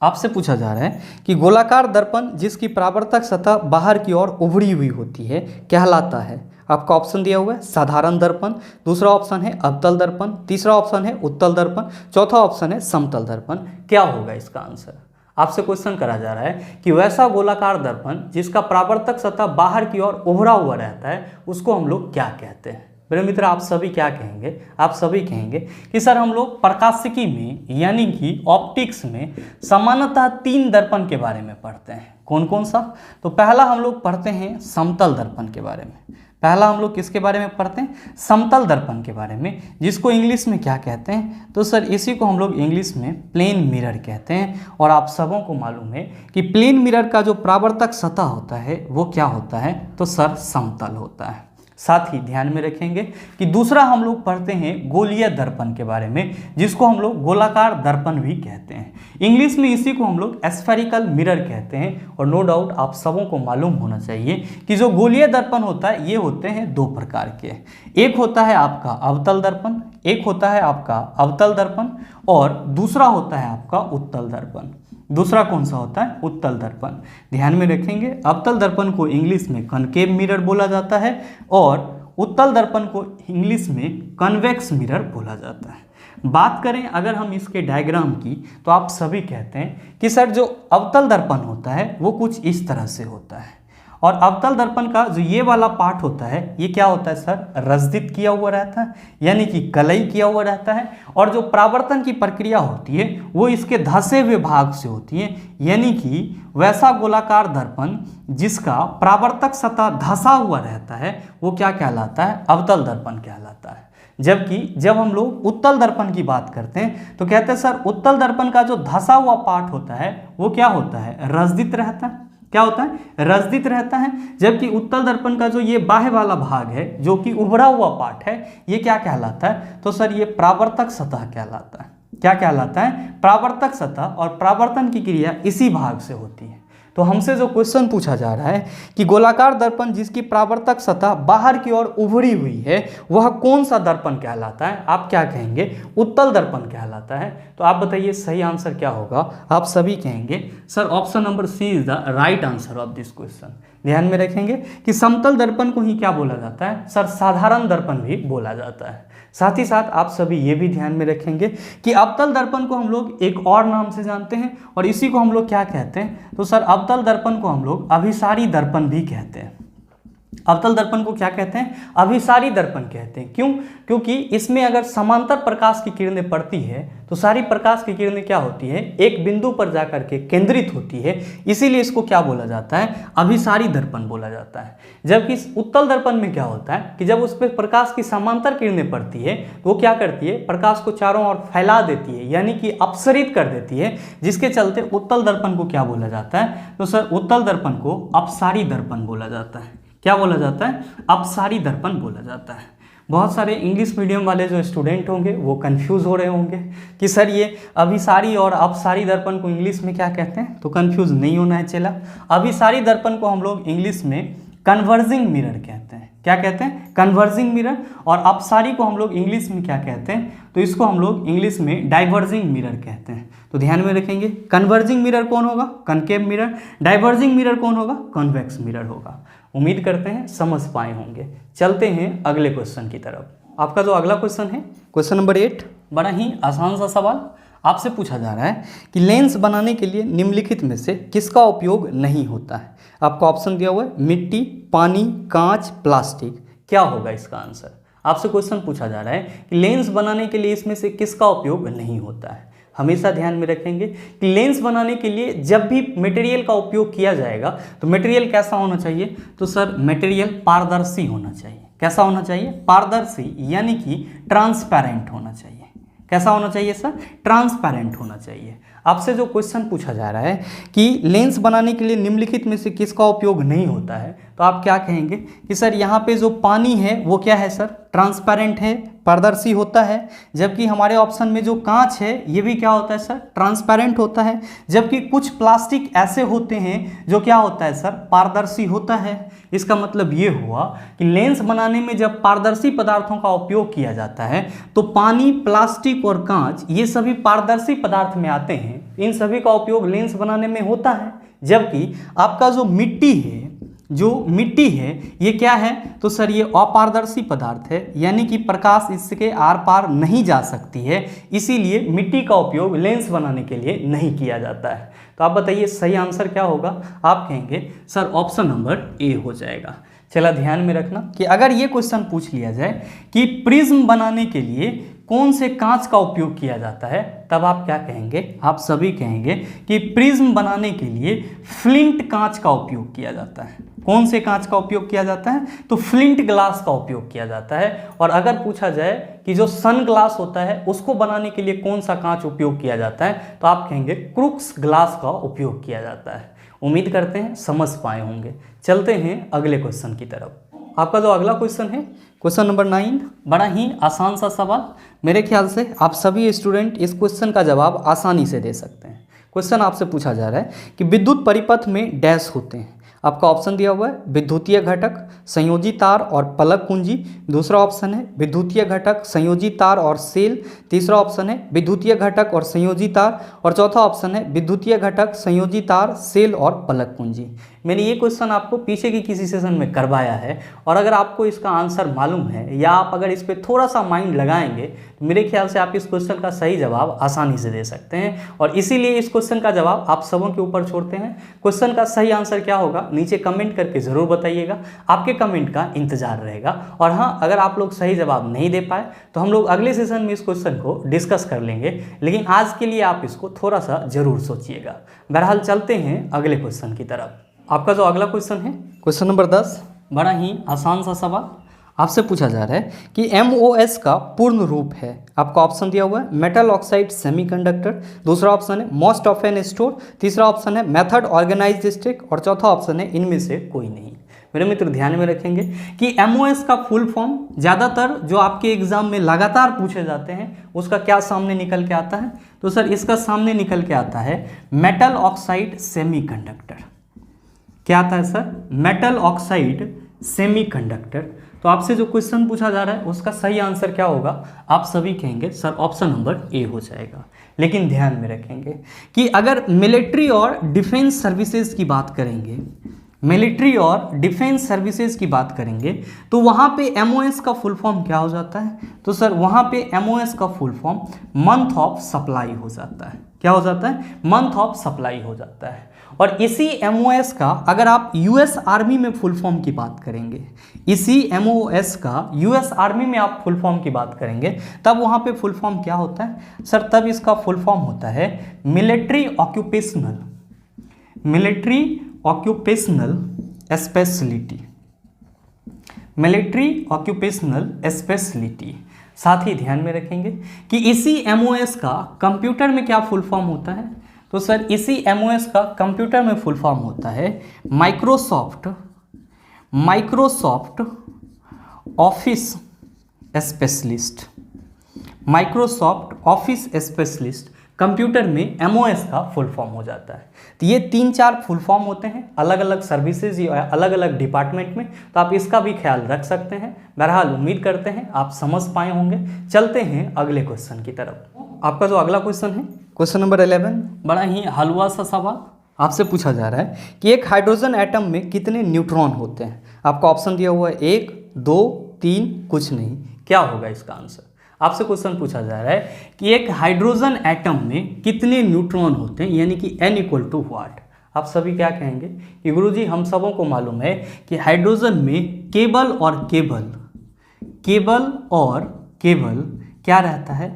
आपसे पूछा जा रहा है कि गोलाकार दर्पण जिसकी परावर्तक सतह बाहर की ओर उभरी हुई होती है कहलाता है। आपका ऑप्शन दिया हुआ है साधारण दर्पण, दूसरा ऑप्शन है अवतल दर्पण, तीसरा ऑप्शन है उत्तल दर्पण, चौथा ऑप्शन है समतल दर्पण। क्या होगा इसका आंसर। आपसे क्वेश्चन करा जा रहा है कि वैसा गोलाकार दर्पण जिसका परावर्तक सतह बाहर की ओर उभरा हुआ रहता है उसको हम लोग क्या कहते हैं। मेरे मित्र आप सभी क्या कहेंगे, आप सभी कहेंगे कि सर हम लोग प्रकाशिकी में यानी कि ऑप्टिक्स में सामान्यतः 3 दर्पण के बारे में पढ़ते हैं। कौन कौन सा, तो पहला हम लोग पढ़ते हैं समतल दर्पण के बारे में। पहला हम लोग किसके बारे में पढ़ते हैं, समतल दर्पण के बारे में, जिसको इंग्लिश में क्या कहते हैं, तो सर इसी को हम लोग इंग्लिश में प्लेन मिरर कहते हैं। और आप सबों को मालूम है कि प्लेन मिरर का जो परावर्तक सतह होता है वो क्या होता है, तो सर समतल होता है। साथ ही ध्यान में रखेंगे कि दूसरा हम लोग पढ़ते हैं गोलीय दर्पण के बारे में, जिसको हम लोग गोलाकार दर्पण भी कहते हैं। इंग्लिश में इसी को हम लोग स्फेरिकल मिरर कहते हैं। और नो डाउट आप सबों को मालूम होना चाहिए कि जो गोलीय दर्पण होता है ये होते हैं 2 प्रकार के। एक होता है आपका अवतल दर्पण, एक होता है आपका अवतल दर्पण, और दूसरा होता है आपका उत्तल दर्पण। दूसरा कौन सा होता है, उत्तल दर्पण। ध्यान में रखेंगे अवतल दर्पण को इंग्लिश में कनकेव मिरर बोला जाता है और उत्तल दर्पण को इंग्लिश में कन्वेक्स मिरर बोला जाता है। बात करें अगर हम इसके डायग्राम की, तो आप सभी कहते हैं कि सर जो अवतल दर्पण होता है वो कुछ इस तरह से होता है, और अवतल दर्पण का जो ये वाला पार्ट होता है ये क्या होता है सर, रजदित किया हुआ रहता है, यानी कि कलई किया हुआ रहता है। और जो परावर्तन की प्रक्रिया होती है वो इसके धंसे हुए भाग से होती है, यानी कि वैसा गोलाकार दर्पण जिसका परावर्तक सतह धंसा हुआ रहता है वो क्या कहलाता है, अवतल दर्पण कहलाता है। जबकि जब हम लोग उत्तल दर्पण की बात करते हैं तो कहते हैं सर उत्तल दर्पण का जो धंसा हुआ पार्ट होता है वो क्या होता है, रजदित रहता है। क्या होता है, रजदित रहता है। जबकि उत्तल दर्पण का जो ये बाह्य वाला भाग है जो कि उभरा हुआ पार्ट है ये क्या कहलाता है, तो सर ये परावर्तक सतह कहलाता है। क्या कहलाता है, परावर्तक सतह। और परावर्तन की क्रिया इसी भाग से होती है। तो हमसे जो क्वेश्चन पूछा जा रहा है कि गोलाकार दर्पण जिसकी परावर्तक सतह बाहर की ओर उभरी हुई है वह कौन सा दर्पण कहलाता है, आप क्या कहेंगे, उत्तल दर्पण कहलाता है। तो आप बताइए सही आंसर क्या होगा। आप सभी कहेंगे sir option number C is the right answer of this question. ध्यान में रखेंगे कि समतल दर्पण को ही क्या बोला जाता है सर, साधारण दर्पण भी बोला जाता है। साथ ही साथ आप सभी ये भी ध्यान में रखेंगे कि अवतल दर्पण को हम लोग एक और नाम से जानते हैं और इसी को हम लोग क्या कहते हैं, तो सर अवतल दर्पण को हम लोग अभिसारी दर्पण भी कहते हैं। अवतल दर्पण को क्या कहते हैं, अभिसारी दर्पण कहते हैं। क्यों, क्योंकि इसमें अगर समांतर प्रकाश की किरणें पड़ती है तो सारी प्रकाश की किरणें क्या होती है, एक बिंदु पर जाकर के केंद्रित होती है, इसीलिए इसको क्या बोला जाता है, अभिसारी दर्पण बोला जाता है। जबकि उत्तल दर्पण में क्या होता है कि जब उस पर प्रकाश की समांतर किरणें पड़ती है तो वो क्या करती है, प्रकाश को चारों ओर फैला देती है, यानी कि अपसरित कर देती है, जिसके चलते उत्तल दर्पण को क्या बोला जाता है, तो सर उत्तल दर्पण को अपसारी दर्पण बोला जाता है। क्या बोला जाता है, अपसारी दर्पण बोला जाता है। बहुत सारे इंग्लिश मीडियम वाले जो स्टूडेंट होंगे वो कंफ्यूज हो रहे होंगे कि सर ये अभिसारी और अपसारी दर्पण को इंग्लिश में क्या कहते हैं, तो कंफ्यूज नहीं होना है चला। अभिसारी दर्पण को हम लोग इंग्लिश में कन्वर्जिंग मिरर कहते हैं। क्या कहते हैं, कन्वर्जिंग मिरर। और अपसारी को हम लोग इंग्लिश में क्या कहते हैं, तो इसको हम लोग इंग्लिश में डाइवर्जिंग मिरर कहते हैं। तो ध्यान में रखेंगे कन्वर्जिंग मिरर कौन होगा, कनकेव मिरर, डाइवर्जिंग मिरर कौन होगा, कॉन्वेक्स मिरर होगा। उम्मीद करते हैं समझ पाए होंगे। चलते हैं अगले क्वेश्चन की तरफ। आपका जो अगला क्वेश्चन है क्वेश्चन नंबर 8, बड़ा ही आसान सा सवाल आपसे पूछा जा रहा है कि लेंस बनाने के लिए निम्नलिखित में से किसका उपयोग नहीं होता है। आपको ऑप्शन दिया हुआ है मिट्टी, पानी, कांच, प्लास्टिक। क्या होगा इसका आंसर। आपसे क्वेश्चन पूछा जा रहा है कि लेंस बनाने के लिए इसमें से किसका उपयोग नहीं होता है। हमेशा ध्यान में रखेंगे कि लेंस बनाने के लिए जब भी मटेरियल का उपयोग किया जाएगा तो मटेरियल कैसा होना चाहिए, तो सर मटेरियल पारदर्शी होना चाहिए। कैसा होना चाहिए, पारदर्शी, यानी कि ट्रांसपेरेंट होना चाहिए। कैसा होना चाहिए सर, ट्रांसपेरेंट होना चाहिए। आपसे जो क्वेश्चन पूछा जा रहा है कि लेंस बनाने के लिए निम्नलिखित में से किसका उपयोग नहीं होता है, तो आप क्या कहेंगे कि सर यहाँ पे जो पानी है वो क्या है सर, ट्रांसपेरेंट है, पारदर्शी होता है। जबकि हमारे ऑप्शन में जो कांच है ये भी क्या होता है सर, ट्रांसपेरेंट होता है। जबकि कुछ प्लास्टिक ऐसे होते हैं जो क्या होता है सर, पारदर्शी होता है। इसका मतलब ये हुआ कि लेंस बनाने में जब पारदर्शी पदार्थों का उपयोग किया जाता है तो पानी, प्लास्टिक और कांच ये सभी पारदर्शी पदार्थ में आते हैं। इन सभी का उपयोग लेंस बनाने में होता है। जबकि आपका जो मिट्टी है ये क्या है, तो सर ये अपारदर्शी पदार्थ है, यानी कि प्रकाश इसके आर पार नहीं जा सकती है, इसीलिए मिट्टी का उपयोग लेंस बनाने के लिए नहीं किया जाता है। तो आप बताइए सही आंसर क्या होगा। आप कहेंगे सर ऑप्शन नंबर ए हो जाएगा। चला ध्यान में रखना कि अगर ये क्वेश्चन पूछ लिया जाए कि प्रिज्म बनाने के लिए कौन से कांच का उपयोग किया जाता है, तब आप क्या कहेंगे, आप सभी कहेंगे कि प्रिज्म बनाने के लिए फ्लिंट कांच का उपयोग किया जाता है। कौन से कांच का उपयोग किया जाता है, तो फ्लिंट ग्लास का उपयोग किया जाता है। और अगर पूछा जाए कि जो सन ग्लास होता है उसको बनाने के लिए कौन सा कांच उपयोग किया जाता है, तो आप कहेंगे क्रूक्स ग्लास का उपयोग किया जाता है। उम्मीद करते हैं समझ पाए होंगे। चलते हैं अगले क्वेश्चन की तरफ। आपका जो अगला क्वेश्चन है क्वेश्चन नंबर 9, बड़ा ही आसान सा सवाल। मेरे ख्याल से आप सभी स्टूडेंट इस क्वेश्चन का जवाब आसानी से दे सकते हैं। क्वेश्चन आपसे पूछा जा रहा है कि विद्युत परिपथ में डैश होते हैं। आपका ऑप्शन दिया हुआ है विद्युतीय घटक, संयोजी तार और पलक कुंजी। दूसरा ऑप्शन है विद्युतीय घटक, संयोजी तार और सेल। तीसरा ऑप्शन है विद्युतीय घटक और संयोजी तार। और चौथा ऑप्शन है विद्युतीय घटक, संयोजी तार, सेल और पलक कुंजी। मैंने ये क्वेश्चन आपको पीछे की किसी सेशन में करवाया है और अगर आपको इसका आंसर मालूम है या आप अगर इस पर थोड़ा सा माइंड लगाएंगे तो मेरे ख्याल से आप इस क्वेश्चन का सही जवाब आसानी से दे सकते हैं। और इसीलिए इस क्वेश्चन का जवाब आप सबों के ऊपर छोड़ते हैं। क्वेश्चन का सही आंसर क्या होगा नीचे कमेंट करके ज़रूर बताइएगा, आपके कमेंट का इंतजार रहेगा। और हाँ, अगर आप लोग सही जवाब नहीं दे पाए तो हम लोग अगले सेशन में इस क्वेश्चन को डिस्कस कर लेंगे, लेकिन आज के लिए आप इसको थोड़ा सा ज़रूर सोचिएगा। बहरहाल चलते हैं अगले क्वेश्चन की तरफ। आपका जो अगला क्वेश्चन है क्वेश्चन नंबर 10, बड़ा ही आसान सा सवाल आपसे पूछा जा रहा है कि MOS का पूर्ण रूप है। आपका ऑप्शन दिया हुआ है मेटल ऑक्साइड सेमीकंडक्टर। दूसरा ऑप्शन है मोस्ट ऑफन स्टोर। तीसरा ऑप्शन है मेथड ऑर्गेनाइज्ड स्टिक। और चौथा ऑप्शन है इनमें से कोई नहीं। मेरे मित्र ध्यान में रखेंगे कि MOS का फुल फॉर्म ज़्यादातर जो आपके एग्जाम में लगातार पूछे जाते हैं उसका क्या सामने निकल के आता है, तो सर इसका सामने निकल के आता है मेटल ऑक्साइड सेमीकंडक्टर। क्या आता है सर? Metal oxide semiconductor. तो आपसे जो क्वेश्चन पूछा जा रहा है उसका सही आंसर क्या होगा? आप सभी कहेंगे सर ऑप्शन नंबर ए हो जाएगा। लेकिन ध्यान में रखेंगे कि अगर मिलिट्री और डिफेंस सर्विसेज की बात करेंगे, मिलिट्री और डिफेंस सर्विसेज की बात करेंगे तो वहाँ पे एमओएस का फुल फॉर्म क्या हो जाता है? तो सर वहाँ पे एमओएस का full form month of supply हो जाता है। क्या हो जाता है? मंथ ऑफ सप्लाई हो जाता है। और इसी एमओएस का अगर आप यूएस आर्मी में फुल फॉर्म की बात करेंगे, इसी एमओएस का यूएस आर्मी में आप फुल फॉर्म की बात करेंगे, तब वहाँ पे फुल फॉर्म क्या होता है सर? तब इसका फुल फॉर्म होता है military occupational, military occupational speciality, military occupational speciality. साथ ही ध्यान में रखेंगे कि इसी एमओएस का कंप्यूटर में क्या फुल फॉर्म होता है? तो सर इसी एमओएस का कंप्यूटर में फुल फॉर्म होता है Microsoft, Microsoft office specialist, Microsoft office specialist computer में एमओएस का फुल फॉर्म हो जाता है। तो ये 3-4 फुल फॉर्म होते हैं अलग अलग सर्विसेज या अलग अलग डिपार्टमेंट में, तो आप इसका भी ख्याल रख सकते हैं। बहरहाल उम्मीद करते हैं आप समझ पाए होंगे। चलते हैं अगले क्वेश्चन की तरफ। आपका जो अगला क्वेश्चन है क्वेश्चन नंबर 11, बड़ा ही हलवा सा सवाल आपसे पूछा जा रहा है कि एक हाइड्रोजन एटम में कितने न्यूट्रॉन होते हैं? आपका ऑप्शन दिया हुआ है 1, 2, 3, कुछ नहीं। क्या होगा इसका आंसर? आपसे क्वेश्चन पूछा जा रहा है कि एक हाइड्रोजन एटम में कितने न्यूट्रॉन होते हैं, यानी कि n इक्वल टू व्हाट। आप सभी क्या कहेंगे कि गुरुजी हम सबों को मालूम है कि हाइड्रोजन में केवल और केवल, केवल और केवल क्या रहता है?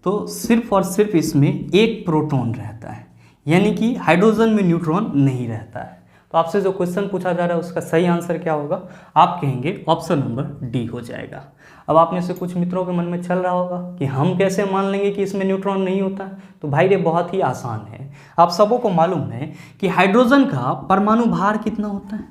तो सिर्फ और सिर्फ इसमें एक प्रोटॉन रहता है, यानी कि हाइड्रोजन में न्यूट्रॉन नहीं रहता है। तो आपसे जो क्वेश्चन पूछा जा रहा है उसका सही आंसर क्या होगा? आप कहेंगे ऑप्शन नंबर डी हो जाएगा। अब आप में से कुछ मित्रों के मन में चल रहा होगा कि हम कैसे मान लेंगे कि इसमें न्यूट्रॉन नहीं होता है। तो भाई ये बहुत ही आसान है। आप सबों को मालूम है कि हाइड्रोजन का परमाणु भार कितना होता है?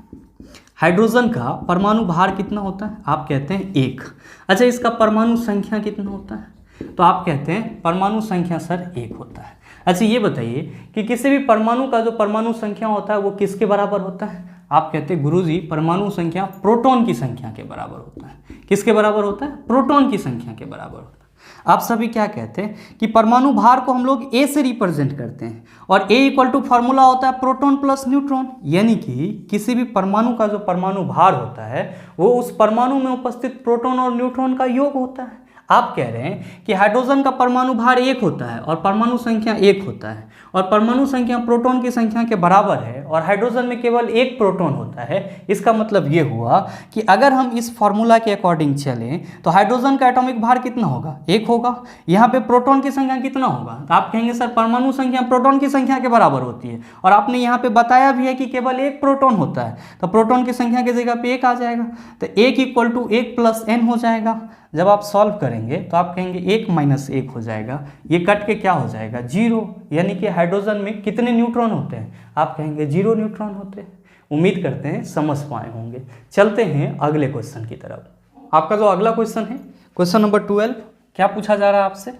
हाइड्रोजन का परमाणु भार कितना होता है? आप कहते हैं 1। अच्छा, इसका परमाणु संख्या कितना होता है? तो आप कहते हैं परमाणु संख्या सर 1 होता है। अच्छा ये बताइए कि किसी भी परमाणु का जो परमाणु संख्या होता है वो किसके बराबर होता है? आप कहते हैं गुरुजी परमाणु संख्या प्रोटॉन की संख्या के बराबर होता है। किसके बराबर होता है? प्रोटॉन की संख्या के बराबर होता है। आप सभी क्या कहते हैं कि परमाणु भार को हम लोग ए से रिप्रेजेंट करते हैं और ए इक्वल टू फॉर्मूला होता है प्रोटॉन प्लस न्यूट्रॉन, यानी कि किसी भी परमाणु का जो परमाणु भार होता है वो उस परमाणु में उपस्थित प्रोटॉन और न्यूट्रॉन का योग होता है। आप कह रहे हैं कि हाइड्रोजन का परमाणु भार 1 होता है और परमाणु संख्या 1 होता है और परमाणु संख्या प्रोटॉन की संख्या के बराबर है और हाइड्रोजन में केवल 1 प्रोटॉन होता है। इसका मतलब ये हुआ कि अगर हम इस फॉर्मूला के अकॉर्डिंग चलें तो हाइड्रोजन का एटॉमिक भार कितना होगा? 1 होगा। यहाँ पे प्रोटॉन की संख्या कितना होगा? तो आप कहेंगे सर परमाणु संख्या प्रोटॉन की संख्या के बराबर होती है और आपने यहाँ पे बताया भी है कि केवल 1 प्रोटॉन होता है, तो प्रोटॉन की संख्या की जगह पे 1 आ जाएगा। तो 1 इक्वल टू 1 प्लस n हो जाएगा। जब आप सॉल्व करेंगे तो आप कहेंगे 1 माइनस 1 हो जाएगा, ये कट के क्या हो जाएगा? 0, यानी कि हाइड्रोजन में कितने न्यूट्रॉन होते हैं? आप कहेंगे 0 न्यूट्रॉन होते हैं। उम्मीद करते हैं समझ पाए होंगे। चलते हैं अगले क्वेश्चन की तरफ। आपका जो अगला क्वेश्चन है क्वेश्चन नंबर 12, क्या पूछा जा रहा है आपसे?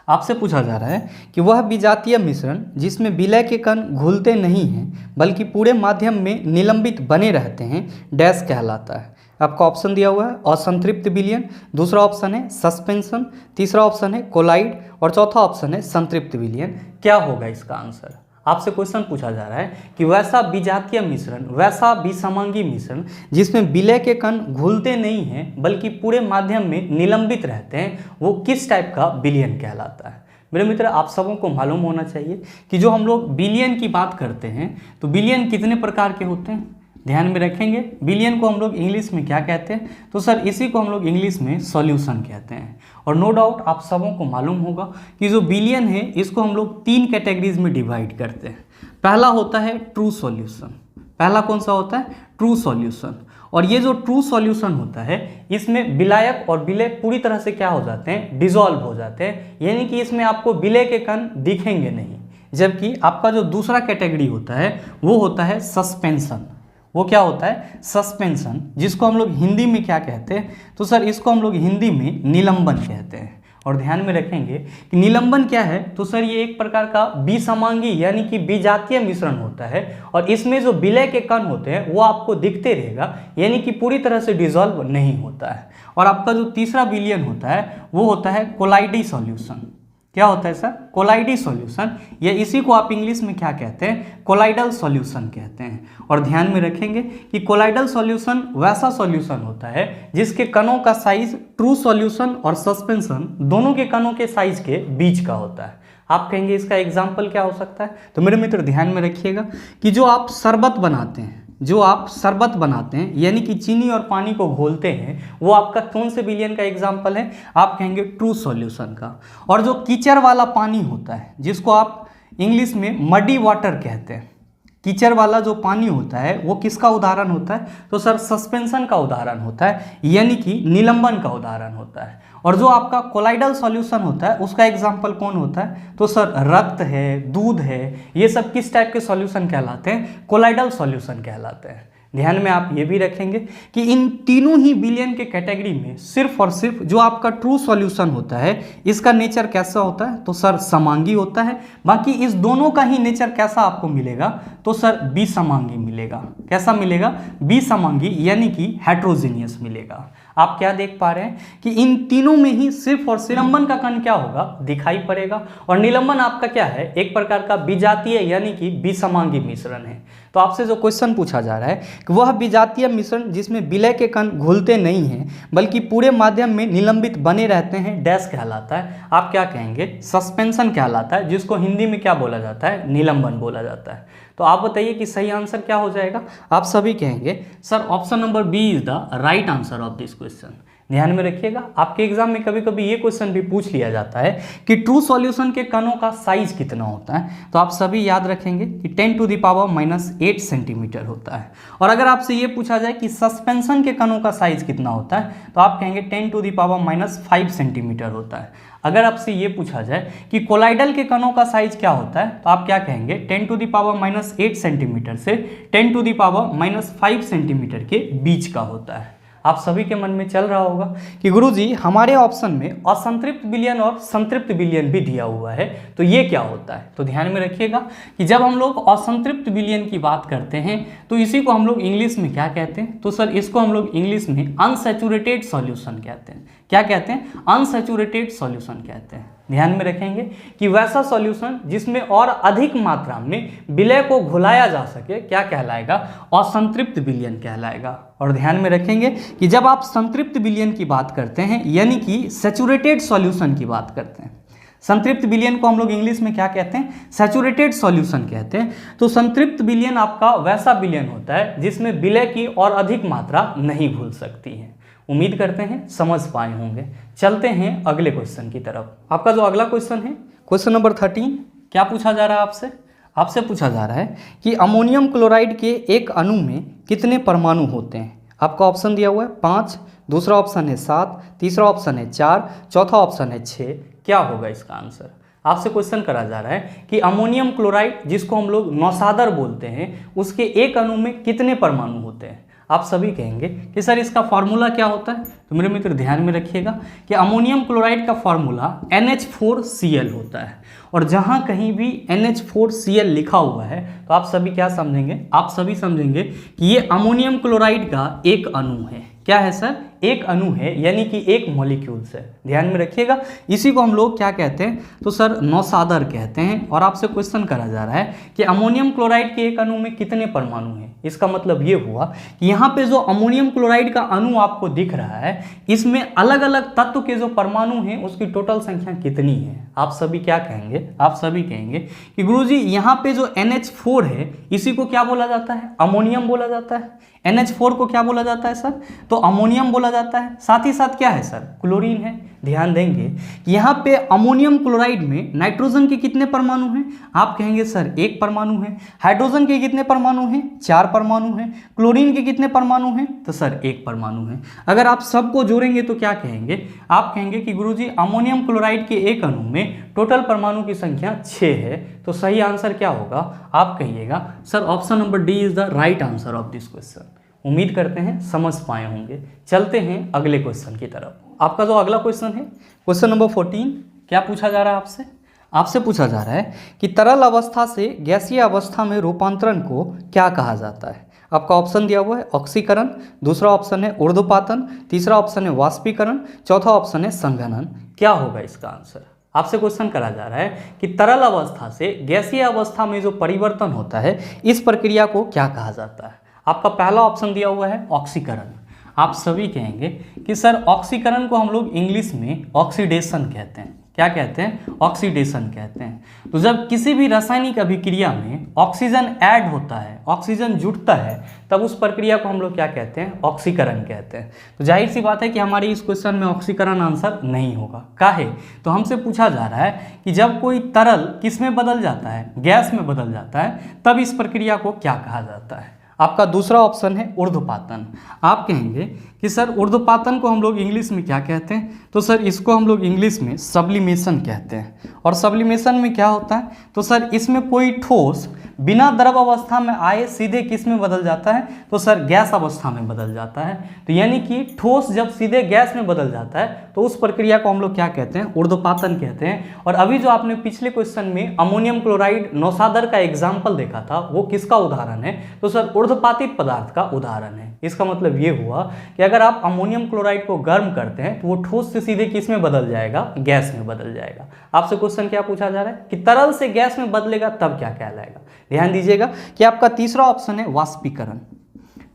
आपसे पूछा जा रहा है कि वह विजातीय मिश्रण जिसमें विलय के कण घुलते नहीं हैं बल्कि पूरे माध्यम में निलंबित बने रहते हैं डैश कहलाता है। आपका ऑप्शन दिया हुआ है असंतृप्त विलयन, दूसरा ऑप्शन है सस्पेंशन, तीसरा ऑप्शन है कोलाइड और चौथा ऑप्शन है संतृप्त विलयन। क्या होगा इसका आंसर? आपसे क्वेश्चन पूछा जा रहा है कि वैसा विजातीय मिश्रण, वैसा विसमांगी मिश्रण जिसमें विलय के कण घुलते नहीं हैं बल्कि पूरे माध्यम में निलंबित रहते हैं, वो किस टाइप का विलयन कहलाता है? मेरे मित्र आप सबों को मालूम होना चाहिए कि जो हम लोग विलयन की बात करते हैं तो विलयन कितने प्रकार के होते हैं? ध्यान में रखेंगे। विलयन को हम लोग इंग्लिश में क्या कहते हैं? तो सर इसी को हम लोग इंग्लिश में सॉल्यूशन कहते हैं। और नो डाउट आप सबों को मालूम होगा कि जो विलयन है इसको हम लोग 3 कैटेगरीज में डिवाइड करते हैं। पहला होता है ट्रू सॉल्यूशन। पहला कौन सा होता है? True solution. और ये जो ट्रू सॉल्यूशन होता है इसमें विलायक और विलय पूरी तरह से क्या हो जाते हैं? डिसॉल्व हो जाते हैं, यानी कि इसमें आपको विलय के कण दिखेंगे नहीं। जबकि आपका जो दूसरा कैटेगरी होता है वो होता है सस्पेंशन। वो क्या होता है? सस्पेंशन, जिसको हम लोग हिंदी में क्या कहते हैं? तो सर इसको हम लोग हिंदी में निलंबन कहते हैं। और ध्यान में रखेंगे कि निलंबन क्या है, तो सर ये एक प्रकार का विसमांगी यानी कि विजातीय मिश्रण होता है और इसमें जो विलय के कण होते हैं वो आपको दिखते रहेगा, यानी कि पूरी तरह से डिसॉल्व नहीं होता है। और आपका जो तीसरा विलयन होता है वो होता है कोलाइडी सॉल्यूशन। क्या होता है सर? कोलाइडी सॉल्यूशन, या इसी को आप इंग्लिश में क्या कहते हैं? कोलाइडल सॉल्यूशन कहते हैं। और ध्यान में रखेंगे कि कोलाइडल सॉल्यूशन वैसा सॉल्यूशन होता है जिसके कणों का साइज ट्रू सॉल्यूशन और सस्पेंशन दोनों के कणों के साइज के बीच का होता है। आप कहेंगे इसका एग्जाम्पल क्या हो सकता है? तो मेरे मित्र ध्यान में रखिएगा कि जो आप शरबत बनाते हैं यानी कि चीनी और पानी को घोलते हैं, वो आपका कौन से विलयन का एग्जाम्पल है? आप कहेंगे ट्रू सॉल्यूशन का। और जो कीचड़ वाला पानी होता है जिसको आप इंग्लिश में मडी वाटर कहते हैं, कीचड़ वाला जो पानी होता है वो किसका उदाहरण होता है? तो सर सस्पेंशन का उदाहरण होता है, यानी कि निलंबन का उदाहरण होता है। और जो आपका कोलाइडल सॉल्यूशन होता है उसका एग्जाम्पल कौन होता है? तो सर रक्त है, दूध है, ये सब किस टाइप के सॉल्यूशन कहलाते हैं? कोलाइडल सॉल्यूशन कहलाते हैं। ध्यान में आप ये भी रखेंगे कि इन तीनों ही विलयन के कैटेगरी में सिर्फ और सिर्फ जो आपका ट्रू सॉल्यूशन होता है इसका नेचर कैसा होता है? तो सर समांगी होता है। बाकी इस दोनों का ही नेचर कैसा आपको मिलेगा? तो सर विसमांगी मिलेगा। कैसा मिलेगा? विसमांगी, यानी कि हेट्रोजीनियस मिलेगा। आप क्या देख पा रहे हैं कि इन तीनों में ही सिर्फ और सिर्फ निलंबन का कण क्या होगा? दिखाई पड़ेगा। और निलंबन आपका क्या है? एक प्रकार का विजातीय यानी कि विसमांगी मिश्रण है। तो आपसे जो क्वेश्चन पूछा जा रहा है कि वह विजातीय मिश्रण जिसमें विलय के कण घुलते नहीं हैं बल्कि पूरे माध्यम में निलंबित बने रहते हैं, डैश कहलाता है। आप क्या कहेंगे? सस्पेंशन कहलाता है, जिसको हिंदी में क्या बोला जाता है? निलंबन बोला जाता है। तो आप बताइए कि सही आंसर क्या हो जाएगा? आप सभी कहेंगे sir option number B is the right answer of this question. ध्यान में रखिएगा, आपके एग्जाम में कभी कभी ये क्वेश्चन भी पूछ लिया जाता है कि ट्रू सॉल्यूशन के कणों का साइज कितना होता है। तो आप सभी याद रखेंगे कि 10⁻⁻8 सेंटीमीटर होता है। और अगर आपसे ये पूछा जाए कि सस्पेंशन के कणों का साइज कितना होता है, तो आप कहेंगे 10⁻⁻5 सेंटीमीटर होता है। अगर आपसे ये पूछा जाए कि कोलाइडल के कणों का साइज क्या होता है, तो आप क्या कहेंगे? 10⁻⁻8 सेंटीमीटर से 10⁻⁻5 सेंटीमीटर के बीच का होता है। आप सभी के मन में चल रहा होगा कि गुरुजी हमारे ऑप्शन में असंतृप्त विलयन और संतृप्त विलयन भी दिया हुआ है, तो ये क्या होता है? तो ध्यान में रखिएगा कि जब हम लोग असंतृप्त विलयन की बात करते हैं तो इसी को हम लोग इंग्लिश में क्या कहते हैं? तो सर इसको हम लोग इंग्लिश में अनसैचुरेटेड सॉल्यूशन कहते हैं। क्या कहते हैं? अनसैचुरेटेड सॉल्यूशन कहते हैं। ध्यान में रखेंगे कि वैसा सॉल्यूशन जिसमें और अधिक मात्रा में विलय को घुलाया जा सके क्या कहलाएगा? असंतृप्त विलयन कहलाएगा। और ध्यान में रखेंगे कि जब आप संतृप्त विलयन की बात करते हैं यानी कि सैचुरेटेड सॉल्यूशन की बात करते हैं, संतृप्त विलयन को हम लोग इंग्लिश में क्या कहते हैं? सैचुरेटेड सॉल्यूशन कहते हैं। तो संतृप्त विलयन आपका वैसा विलयन होता है जिसमें विलय की और अधिक मात्रा नहीं घुल सकती है। उम्मीद करते हैं समझ पाए होंगे। चलते हैं अगले क्वेश्चन की तरफ। आपका जो अगला क्वेश्चन है, क्वेश्चन नंबर 13, क्या पूछा जा रहा है आपसे? आपसे पूछा जा रहा है कि अमोनियम क्लोराइड के एक अणु में कितने परमाणु होते हैं? आपका ऑप्शन दिया हुआ है 5, दूसरा ऑप्शन है 7, तीसरा ऑप्शन है 4, चौथा ऑप्शन है 6। क्या होगा इसका आंसर? आपसे क्वेश्चन करा जा रहा है कि अमोनियम क्लोराइड जिसको हम लोग नौसादर बोलते हैं उसके एक अणु में कितने परमाणु होते हैं? आप सभी कहेंगे कि सर इसका फॉर्मूला क्या होता है? तो मेरे मित्र ध्यान में रखिएगा कि अमोनियम क्लोराइड का फॉर्मूला NH4Cl होता है। और जहाँ कहीं भी NH4Cl लिखा हुआ है तो आप सभी क्या समझेंगे? आप सभी समझेंगे कि ये अमोनियम क्लोराइड का एक अणु है। क्या है सर? एक अणु है, यानी कि एक मॉलिक्यूल्स है। ध्यान में रखिएगा, इसी को हम लोग क्या कहते हैं? तो सर नौसादर कहते हैं। और आपसे क्वेश्चन करा जा रहा है कि अमोनियम क्लोराइड के एक अणु में कितने परमाणु हैं। इसका मतलब ये हुआ कि यहाँ पे जो अमोनियम क्लोराइड का अणु आपको दिख रहा है इसमें अलग अलग तत्व के जो परमाणु हैं उसकी टोटल संख्या कितनी है? आप सभी क्या कहेंगे? आप सभी कहेंगे कि गुरुजी यहाँ पे जो NH4 है इसी को क्या बोला जाता है? अमोनियम बोला जाता है। NH4 को क्या बोला जाता है सर? तो अमोनियम बोला जाता है। साथ ही साथ क्या है सर? क्लोरीन है। ध्यान देंगे कि यहाँ पे अमोनियम क्लोराइड में नाइट्रोजन के कितने परमाणु हैं? आप कहेंगे सर 1 परमाणु है। हाइड्रोजन के कितने परमाणु हैं? 4 परमाणु हैं। क्लोरीन के कितने परमाणु हैं? तो सर 1 परमाणु है। अगर आप सबको जोड़ेंगे तो क्या कहेंगे? आप कहेंगे कि गुरुजी अमोनियम क्लोराइड के एक अणु में टोटल परमाणु की संख्या 6 है। तो सही आंसर क्या होगा? आप कहिएगा sir option number D is the right answer of this question. उम्मीद करते हैं समझ पाए होंगे। चलते हैं अगले क्वेश्चन की तरफ। आपका जो अगला क्वेश्चन है क्वेश्चन नंबर 14, क्या पूछा जा रहा है आपसे? आपसे पूछा जा रहा है कि तरल अवस्था से गैसीय अवस्था में रूपांतरण को क्या कहा जाता है? आपका ऑप्शन दिया हुआ है ऑक्सीकरण, दूसरा ऑप्शन है ऊर्ध्वपातन, तीसरा ऑप्शन है वाष्पीकरण, चौथा ऑप्शन है संघनन। क्या होगा इसका आंसर? आपसे क्वेश्चन करा जा रहा है कि तरल अवस्था से गैसीय अवस्था में जो परिवर्तन होता है इस प्रक्रिया को क्या कहा जाता है? आपका पहला ऑप्शन दिया हुआ है ऑक्सीकरण। आप सभी कहेंगे कि सर ऑक्सीकरण को हम लोग इंग्लिश में ऑक्सीडेशन कहते हैं। क्या कहते हैं? ऑक्सीडेशन कहते हैं। तो जब किसी भी रासायनिक अभिक्रिया में ऑक्सीजन ऐड होता है, ऑक्सीजन जुड़ता है, तब उस प्रक्रिया को हम लोग क्या कहते हैं? ऑक्सीकरण कहते हैं। तो जाहिर सी बात है कि हमारे इस क्वेश्चन में ऑक्सीकरण आंसर नहीं होगा। काहे? तो हमसे पूछा जा रहा है कि जब कोई तरल किस में बदल जाता है? गैस में बदल जाता है, तब इस प्रक्रिया को क्या कहा जाता है? आपका दूसरा ऑप्शन है ऊर्ध्वपातन। आप कहेंगे कि सर ऊर्ध्वपातन को हम लोग इंग्लिश में क्या कहते हैं? तो सर इसको हम लोग इंग्लिश में सब्लिमेशन कहते हैं। और सब्लिमेशन में क्या होता है? तो सर इसमें कोई ठोस बिना द्रव अवस्था में आए सीधे किस में बदल जाता है? तो सर गैस अवस्था में बदल जाता है। तो यानी कि ठोस जब सीधे गैस में बदल जाता है तो उस प्रक्रिया को हम लोग क्या कहते हैं? ऊर्ध्वपातन कहते हैं। और अभी जो आपने पिछले क्वेश्चन में अमोनियम क्लोराइड नौसादर का एग्जाम्पल देखा था, वो किसका उदाहरण है? तो सर ऊर्ध्वपातित पदार्थ का उदाहरण है। इसका मतलब ये हुआ कि अगर आप अमोनियम क्लोराइड को गर्म करते हैं तो वो ठोस से सीधे किस में बदल जाएगा? गैस में बदल जाएगा। आपसे क्वेश्चन क्या पूछा जा रहा है कि तरल से गैस में बदलेगा तब क्या कहलाएगा? ध्यान दीजिएगा कि आपका तीसरा ऑप्शन है वाष्पीकरण।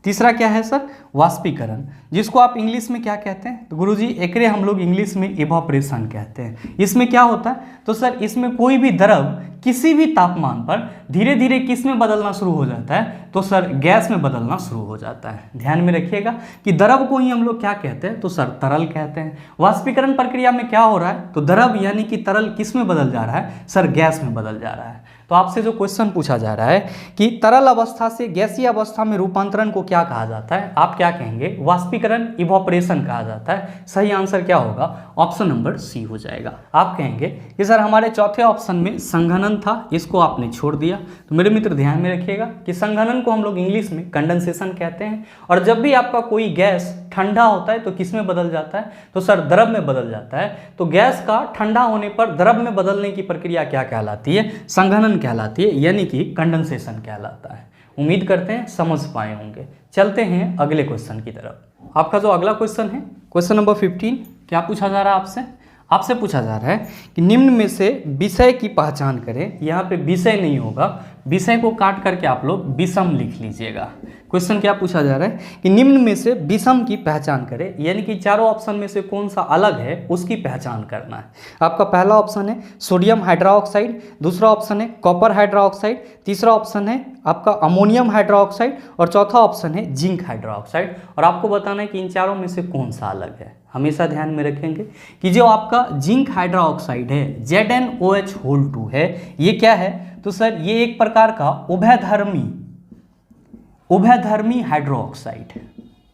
तीसरा क्या है सर? वाष्पीकरण, जिसको आप इंग्लिश में क्या कहते हैं? तो गुरुजी एकरे हम लोग इंग्लिश में इवापोरेशन कहते हैं। इसमें क्या होता है? तो सर इसमें कोई भी द्रव किसी भी तापमान पर धीरे धीरे किस में बदलना शुरू हो जाता है? तो सर गैस में बदलना शुरू हो जाता है। ध्यान में रखिएगा कि द्रव को ही हम लोग क्या कहते हैं? तो सर तरल कहते हैं। वाष्पीकरण प्रक्रिया में क्या हो रहा है? तो द्रव यानी कि तरल किस में बदल जा रहा है? सर गैस में बदल जा रहा है। तो आपसे जो क्वेश्चन पूछा जा रहा है कि तरल अवस्था से गैसीय अवस्था में रूपांतरण को क्या कहा जाता है, आप क्या कहेंगे? वाष्पीकरण, इवापोरेशन कहा जाता है। सही आंसर क्या होगा? ऑप्शन नंबर सी हो जाएगा। आप कहेंगे कि सर हमारे चौथे ऑप्शन में संघनन था, इसको आपने छोड़ दिया। तो मेरे मित्र ध्यान में रखिएगा कि संघनन को हम लोग इंग्लिश में कंडेंसेशन कहते हैं। और जब भी आपका कोई गैस ठंडा होता है तो किस में बदल जाता है? तो सर द्रव में बदल जाता है। तो गैस का ठंडा होने पर द्रव में बदलने की प्रक्रिया क्या कहलाती है? संघनन कहलाती है, यानी कि कंडेंसेशन कहलाता है। उम्मीद करते हैं समझ पाए होंगे। चलते हैं अगले क्वेश्चन की तरफ। आपका जो अगला क्वेश्चन है क्वेश्चन नंबर 15, क्या पूछा जा रहा है आपसे? आपसे पूछा जा रहा है कि निम्न में से विषय की पहचान करें। यहाँ पे विषय नहीं होगा, विषय को काट करके आप लोग विषम लिख लीजिएगा। क्वेश्चन क्या पूछा जा रहा है कि निम्न में से विषम की पहचान करें, यानी कि चारों ऑप्शन में से कौन सा अलग है उसकी पहचान करना है। आपका पहला ऑप्शन है सोडियम हाइड्रोक्साइड, दूसरा ऑप्शन है कॉपर हाइड्रोक्साइड, तीसरा ऑप्शन है आपका अमोनियम हाइड्रोक्साइड और चौथा ऑप्शन है जिंक हाइड्रोक्साइड। और आपको बताना है कि इन चारों में से कौन सा अलग है। हमेशा ध्यान में रखेंगे कि जो आपका जिंक हाइड्रोक्साइड है ZnOH2 है, ये क्या है? तो सर ये एक प्रकार का उभयधर्मी हाइड्रोक्साइड है।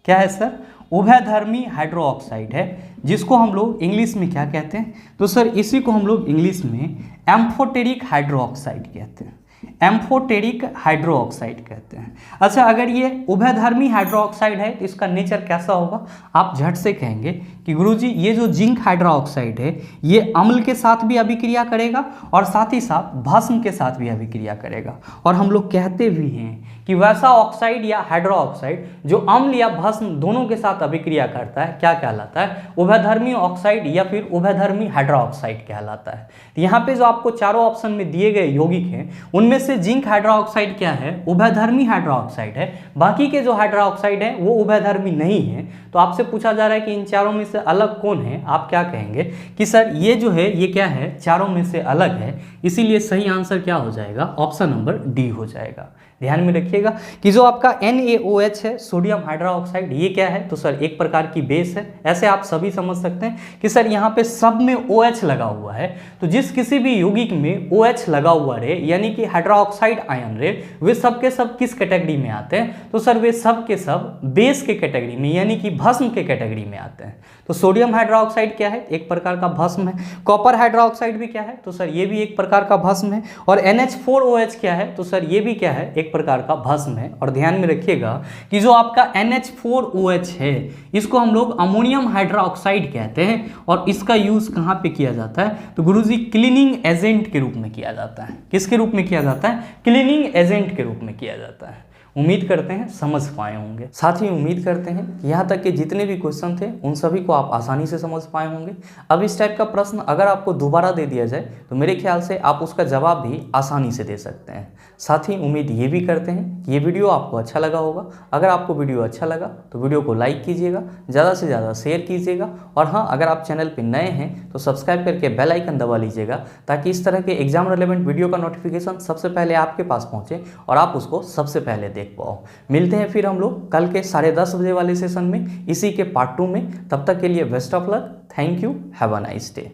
क्या है सर? उभयधर्मी हाइड्रोक्साइड है, जिसको हम लोग इंग्लिश में क्या कहते हैं? तो सर इसी को हम लोग इंग्लिश में एम्फोटेरिक हाइड्रोक्साइड कहते हैं। एम्फोटेरिक हाइड्रोक्साइड कहते हैं। अच्छा, अगर ये उभयधर्मी हाइड्रोक्साइड है तो इसका नेचर कैसा होगा? आप झट से कहेंगे कि गुरुजी ये जो जिंक हाइड्रोक्साइड है ये अम्ल के साथ भी अभिक्रिया करेगा और साथ ही साथ भस्म के साथ भी अभिक्रिया करेगा। और हम लोग कहते भी हैं कि वैसा ऑक्साइड या हाइड्रोक्साइड जो अम्ल या भस्म दोनों के साथ अभिक्रिया करता है क्या कहलाता है? उभयधर्मी ऑक्साइड या फिर उभयधर्मी हाइड्रोक्साइड कहलाता है। यहाँ पे जो आपको चारों ऑप्शन में दिए गए यौगिक हैं उनमें से जिंक हाइड्रोक्साइड क्या है? उभयधर्मी हाइड्रोक्साइड है। बाकी के जो हाइड्रोक्साइड है वो उभयधर्मी नहीं है। तो आपसे पूछा जा रहा है कि इन चारों में से अलग कौन है? आप क्या कहेंगे कि सर ये जो है ये क्या है? चारों में से अलग है। इसीलिए सही आंसर क्या हो जाएगा? ऑप्शन नंबर डी हो जाएगा। ध्यान में रखिएगा कि जो आपका NaOH है सोडियम हाइड्रोक्साइड, ये क्या है? तो सर एक प्रकार की बेस है। ऐसे आप सभी समझ सकते हैं कि सर यहाँ पे सब में OH लगा हुआ है। तो जिस किसी भी यौगिक में OH लगा हुआ रहे यानी कि हाइड्रोक्साइड आयन रहे, वे सब के सब किस कैटेगरी में आते हैं? तो सर वे सब के सब बेस के कैटेगरी में यानी कि भस्म के कैटेगरी में आते हैं। तो सोडियम हाइड्रोक्साइड क्या है, एक प्रकार का भस्म है। कॉपर हाइड्रोक्साइड भी क्या है, तो सर ये भी एक प्रकार का भस्म है। और NH4OH क्या है, तो सर ये भी क्या है, एक प्रकार का भस्म है। और ध्यान में रखिएगा कि जो आपका NH4OH है इसको हम लोग अमोनियम हाइड्रोक्साइड कहते हैं और इसका यूज कहाँ पे किया जाता है, तो गुरुजी क्लीनिंग एजेंट के रूप में किया जाता है। किसके रूप में किया जाता है, क्लीनिंग एजेंट के रूप में किया जाता है। उम्मीद करते हैं समझ पाए होंगे। साथ ही उम्मीद करते हैं कि यहाँ तक के जितने भी क्वेश्चन थे उन सभी को आप आसानी से समझ पाए होंगे। अब इस टाइप का प्रश्न अगर आपको दोबारा दे दिया जाए तो मेरे ख्याल से आप उसका जवाब भी आसानी से दे सकते हैं। साथ ही उम्मीद ये भी करते हैं कि ये वीडियो आपको अच्छा लगा होगा। अगर आपको वीडियो अच्छा लगा तो वीडियो को लाइक कीजिएगा, ज़्यादा से ज़्यादा शेयर कीजिएगा और हाँ, अगर आप चैनल पर नए हैं तो सब्सक्राइब करके बेल आइकन दबा लीजिएगा ताकि इस तरह के एग्जाम रिलेवेंट वीडियो का नोटिफिकेशन सबसे पहले आपके पास पहुँचे और आप उसको सबसे पहले देख पाओ। मिलते हैं फिर हम लोग कल के 10:30 बजे वाले सेशन में इसी के पार्ट 2 में। तब तक के लिए best of luck. Thank you. Have a nice day.